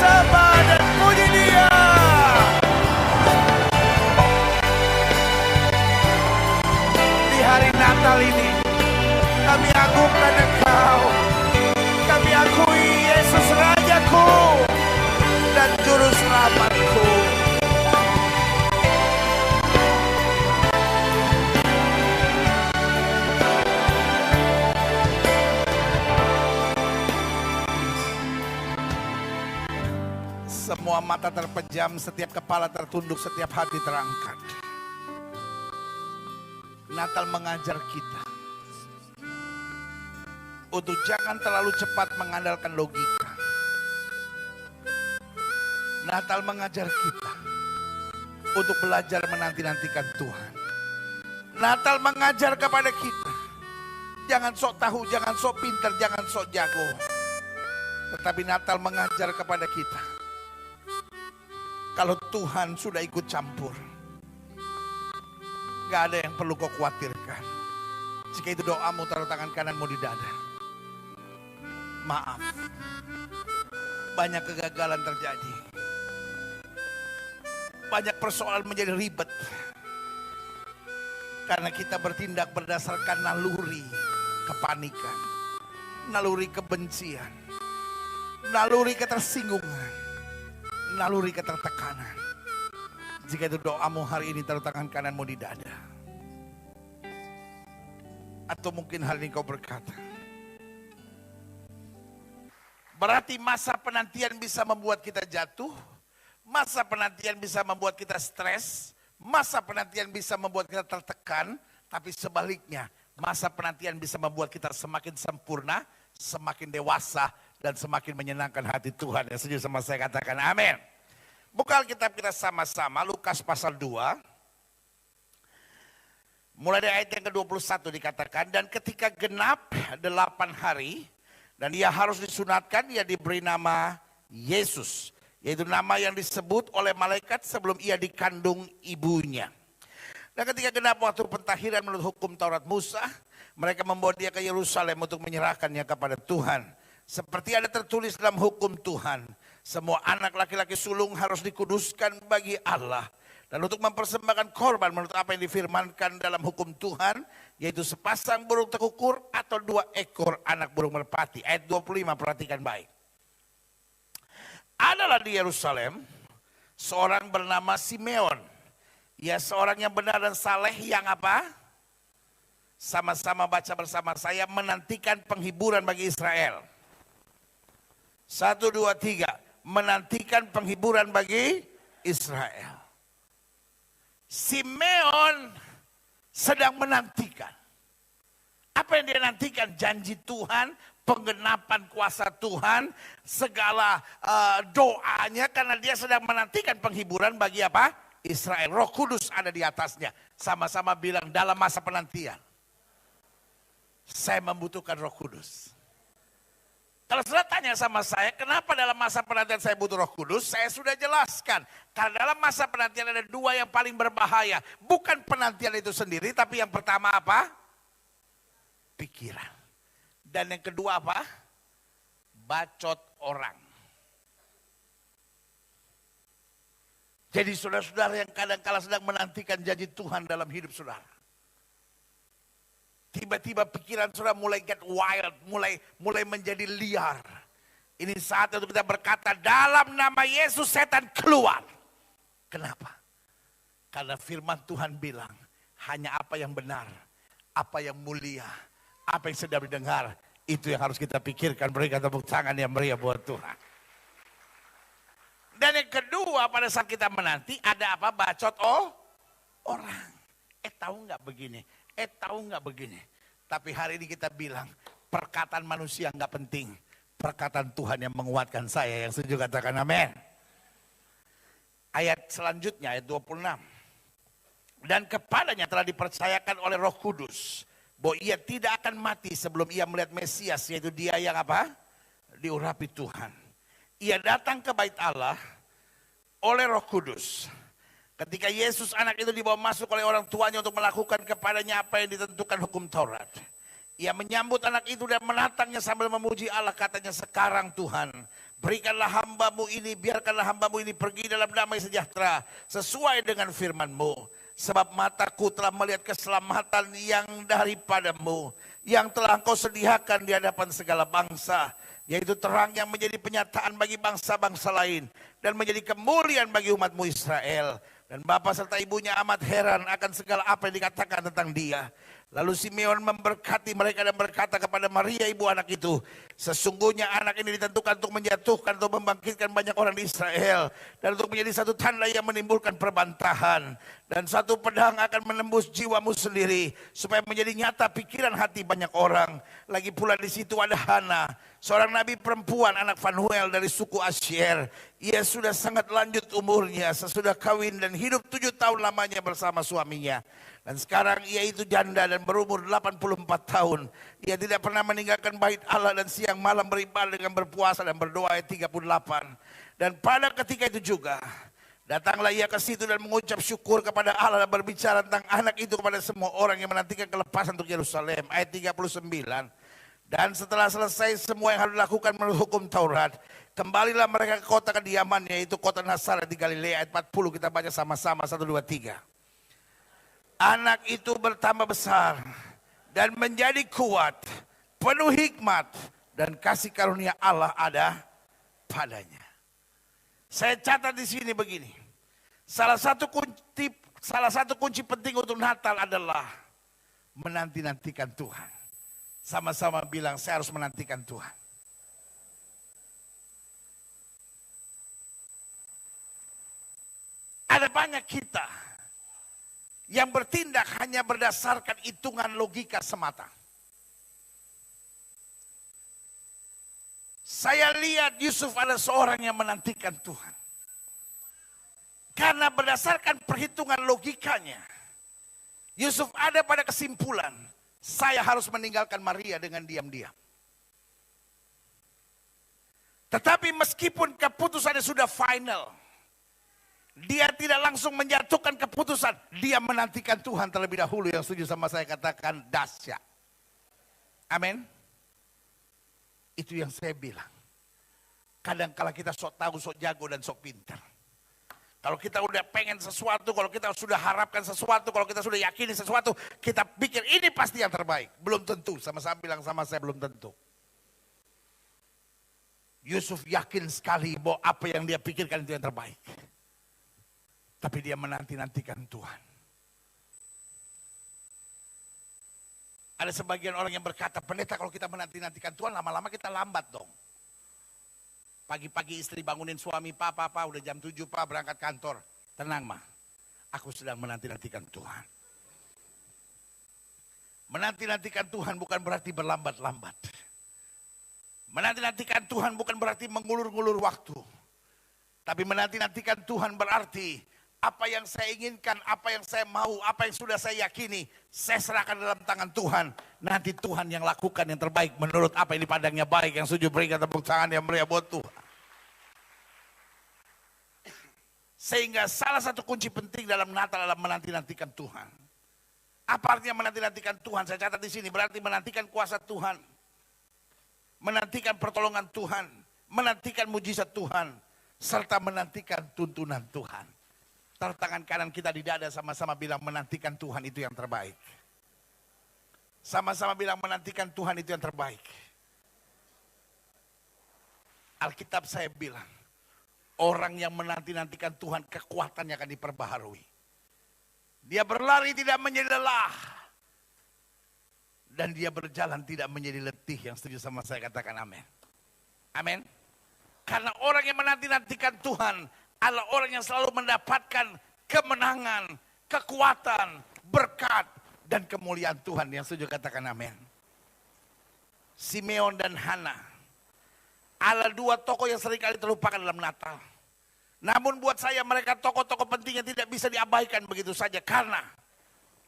sembah dan puji Dia. Di hari Natal ini kami agungkan Engkau. Kami akui Yesus Rajaku dan Juru Selamatku. Semua mata terpejam, setiap kepala tertunduk, setiap hati terangkat. Natal mengajar kita untuk jangan terlalu cepat mengandalkan logika. Natal mengajar kita untuk belajar menanti-nantikan Tuhan. Natal mengajar kepada kita, jangan sok tahu, jangan sok pintar, jangan sok jago. Tetapi Natal mengajar kepada kita, kalau Tuhan sudah ikut campur, gak ada yang perlu kau khawatirkan. Jika itu doamu, taruh tangan kananmu di dada. Maaf, banyak kegagalan terjadi, banyak persoalan menjadi ribet karena kita bertindak berdasarkan naluri kepanikan, naluri kebencian, naluri ketersinggungan, naluri ketertekanan. Jika itu doamu hari ini, taruh tangan kananmu di dada. Atau mungkin hari ini kau berkata, berarti masa penantian bisa membuat kita jatuh, masa penantian bisa membuat kita stres, masa penantian bisa membuat kita tertekan, tapi sebaliknya, masa penantian bisa membuat kita semakin sempurna, semakin dewasa, dan semakin menyenangkan hati Tuhan. Yang setuju sama saya katakan amin. Buka Alkitab kita sama-sama, Lukas pasal 2. Mulai dari ayat yang ke-21 dikatakan, dan ketika genap 8 hari, dan ia harus disunatkan, ia diberi nama Yesus. Yaitu nama yang disebut oleh malaikat sebelum ia dikandung ibunya. Dan ketika genap waktu pentahiran menurut hukum Taurat Musa, mereka membawa dia ke Yerusalem untuk menyerahkannya kepada Tuhan. Seperti ada tertulis dalam hukum Tuhan, Semua anak laki-laki sulung harus dikuduskan bagi Allah. Dan untuk mempersembahkan korban menurut apa yang difirmankan dalam hukum Tuhan, yaitu sepasang burung tekukur atau 2 ekor anak burung merpati. Ayat 25, perhatikan baik. Adalah di Yerusalem seorang bernama Simeon. Ia seorang yang benar dan saleh yang apa? Sama-sama baca bersama saya, menantikan penghiburan bagi Israel. 1, 2, 3. Menantikan penghiburan bagi Israel. Simeon sedang menantikan. Apa yang dia nantikan? Janji Tuhan, penggenapan kuasa Tuhan, segala doanya, karena dia sedang menantikan penghiburan bagi apa? Israel. Roh Kudus ada di atasnya. Sama-sama bilang dalam masa penantian, saya membutuhkan Roh Kudus. Kalau sudah tanya sama saya, kenapa dalam masa penantian saya butuh Roh Kudus? Saya sudah jelaskan. Karena dalam masa penantian ada 2 yang paling berbahaya. Bukan penantian itu sendiri, tapi yang pertama apa? Pikiran. Dan yang kedua apa? Bacot orang. Jadi saudara-saudara yang kadang-kala sedang menantikan janji Tuhan dalam hidup saudara. Tiba-tiba pikiran saudara mulai get wild, mulai menjadi liar. Ini saat untuk kita berkata, dalam nama Yesus setan keluar. Kenapa? Karena firman Tuhan bilang, hanya apa yang benar, apa yang mulia, apa yang sedang didengar, itu yang harus kita pikirkan. Berikan tepuk tangan yang meriah buat Tuhan. Dan yang kedua, pada saat kita menanti, ada apa? Bacot orang. Tahu nggak begini? Tahu nggak begini? Tapi hari ini kita bilang, perkataan manusia nggak penting. Perkataan Tuhan yang menguatkan saya. Yang setuju katakan amin. Ayat selanjutnya, ayat 26. Dan kepadanya telah dipercayakan oleh Roh Kudus, bahwa ia tidak akan mati sebelum ia melihat Mesias, yaitu dia yang apa? Diurapi Tuhan. Ia datang ke bait Allah oleh Roh Kudus. Ketika Yesus anak itu dibawa masuk oleh orang tuanya untuk melakukan kepadanya apa yang ditentukan hukum Taurat. Ia menyambut anak itu dan menatangnya sambil memuji Allah, katanya, sekarang Tuhan, berikanlah hambamu ini, biarkanlah hambamu ini pergi dalam damai sejahtera sesuai dengan firman-Mu. Sebab mataku telah melihat keselamatan yang daripadamu, yang telah Engkau sediakan di hadapan segala bangsa, yaitu terang yang menjadi penyataan bagi bangsa-bangsa lain dan menjadi kemuliaan bagi umat-Mu Israel. Dan bapa serta ibunya amat heran akan segala apa yang dikatakan tentang dia. Lalu Simeon memberkati mereka dan berkata kepada Maria ibu anak itu, sesungguhnya anak ini ditentukan untuk menjatuhkan atau membangkitkan banyak orang di Israel, dan untuk menjadi satu tanda yang menimbulkan perbantahan, dan satu pedang akan menembus jiwamu sendiri, supaya menjadi nyata pikiran hati banyak orang. Lagi pula di situ ada Hana, seorang nabi perempuan, anak Fanuel dari suku Asyer. Ia sudah sangat lanjut umurnya, sesudah kawin dan hidup 7 tahun lamanya bersama suaminya. Dan sekarang ia itu janda dan berumur 84 tahun. Ia tidak pernah meninggalkan bait Allah dan siang malam beribadah dengan berpuasa dan berdoa. Ayat 38. Dan pada ketika itu juga, datanglah ia ke situ dan mengucap syukur kepada Allah dan berbicara tentang anak itu kepada semua orang yang menantikan kelepasan untuk Yerusalem. Ayat 39. Dan setelah selesai semua yang harus dilakukan menurut hukum Taurat, kembalilah mereka ke kota kediamannya, yaitu kota Nazaret di Galilea. Ayat 40 kita baca sama-sama, 1, 2, 3. Anak itu bertambah besar dan menjadi kuat, penuh hikmat, dan kasih karunia Allah ada padanya. Saya catat di sini begini. Salah satu kunci penting untuk Natal adalah menanti-nantikan Tuhan. Sama-sama bilang, saya harus menantikan Tuhan. Ada banyak kita yang bertindak hanya berdasarkan hitungan logika semata. Saya lihat Yusuf ada seorang yang menantikan Tuhan. Karena berdasarkan perhitungan logikanya, Yusuf ada pada kesimpulan, saya harus meninggalkan Maria dengan diam-diam. Tetapi meskipun keputusannya sudah final, dia tidak langsung menjatuhkan keputusan. Dia menantikan Tuhan terlebih dahulu. Yang setuju sama saya katakan dahsyat. Amin. Itu yang saya bilang. Kadang kala kita sok tahu, sok jago, dan sok pintar. Kalau kita udah pengen sesuatu, kalau kita sudah harapkan sesuatu, kalau kita sudah yakini sesuatu, kita pikir ini pasti yang terbaik. Belum tentu, sama-sama bilang sama saya belum tentu. Yusuf yakin sekali bahwa apa yang dia pikirkan itu yang terbaik. Tapi dia menanti-nantikan Tuhan. Ada sebagian orang yang berkata, pendeta kalau kita menanti-nantikan Tuhan lama-lama kita lambat dong. Pagi-pagi istri bangunin suami, Pak, udah jam 7 Pak berangkat kantor. Tenang mah, aku sedang menanti-nantikan Tuhan. Menanti-nantikan Tuhan bukan berarti berlambat-lambat. Menanti-nantikan Tuhan bukan berarti mengulur-ngulur waktu. Tapi menanti-nantikan Tuhan berarti apa yang saya inginkan, apa yang saya mau, apa yang sudah saya yakini, saya serahkan dalam tangan Tuhan. Nanti Tuhan yang lakukan yang terbaik menurut apa yang dipandangnya baik. Yang setuju berikan tepuk tangan yang meriah buat Tuhan. Sehingga salah satu kunci penting dalam Natal adalah menanti-nantikan Tuhan. Apa artinya menanti-nantikan Tuhan? Saya catat di sini berarti menantikan kuasa Tuhan. Menantikan pertolongan Tuhan. Menantikan mujizat Tuhan. Serta menantikan tuntunan Tuhan. Taruh tangan kanan kita di dada, sama-sama bilang menantikan Tuhan itu yang terbaik. Sama-sama bilang menantikan Tuhan itu yang terbaik. Alkitab saya bilang, orang yang menanti-nantikan Tuhan kekuatannya akan diperbaharui. Dia berlari tidak menjadi lelah. Dan dia berjalan tidak menjadi letih. Yang setuju sama saya katakan amin. Amin. Karena orang yang menanti-nantikan Tuhan adalah orang yang selalu mendapatkan kemenangan, kekuatan, berkat, dan kemuliaan Tuhan. Yang setuju katakan amin. Simeon dan Hana adalah dua tokoh yang seringkali terlupakan dalam Natal. Namun buat saya mereka tokoh-tokoh penting yang tidak bisa diabaikan begitu saja. Karena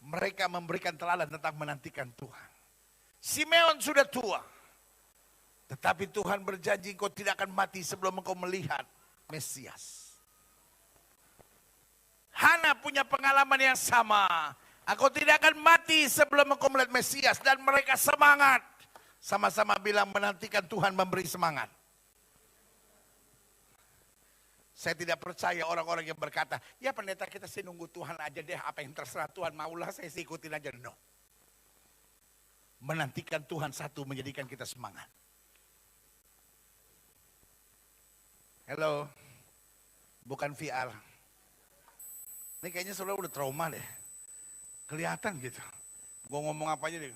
mereka memberikan teladan tentang menantikan Tuhan. Simeon sudah tua. Tetapi Tuhan berjanji engkau tidak akan mati sebelum engkau melihat Mesias. Hana punya pengalaman yang sama. Aku tidak akan mati sebelum engkau melihat Mesias. Dan mereka semangat. Sama-sama bilang menantikan Tuhan memberi semangat. Saya tidak percaya orang-orang yang berkata, ya pendeta kita sih nunggu Tuhan aja deh. Apa yang terserah Tuhan maulah saya sih ikutin aja. No. Menantikan Tuhan satu menjadikan kita semangat. Hello. Bukan VR. Ini kayaknya saudara udah trauma deh. Kelihatan gitu. Gue ngomong apa aja deh.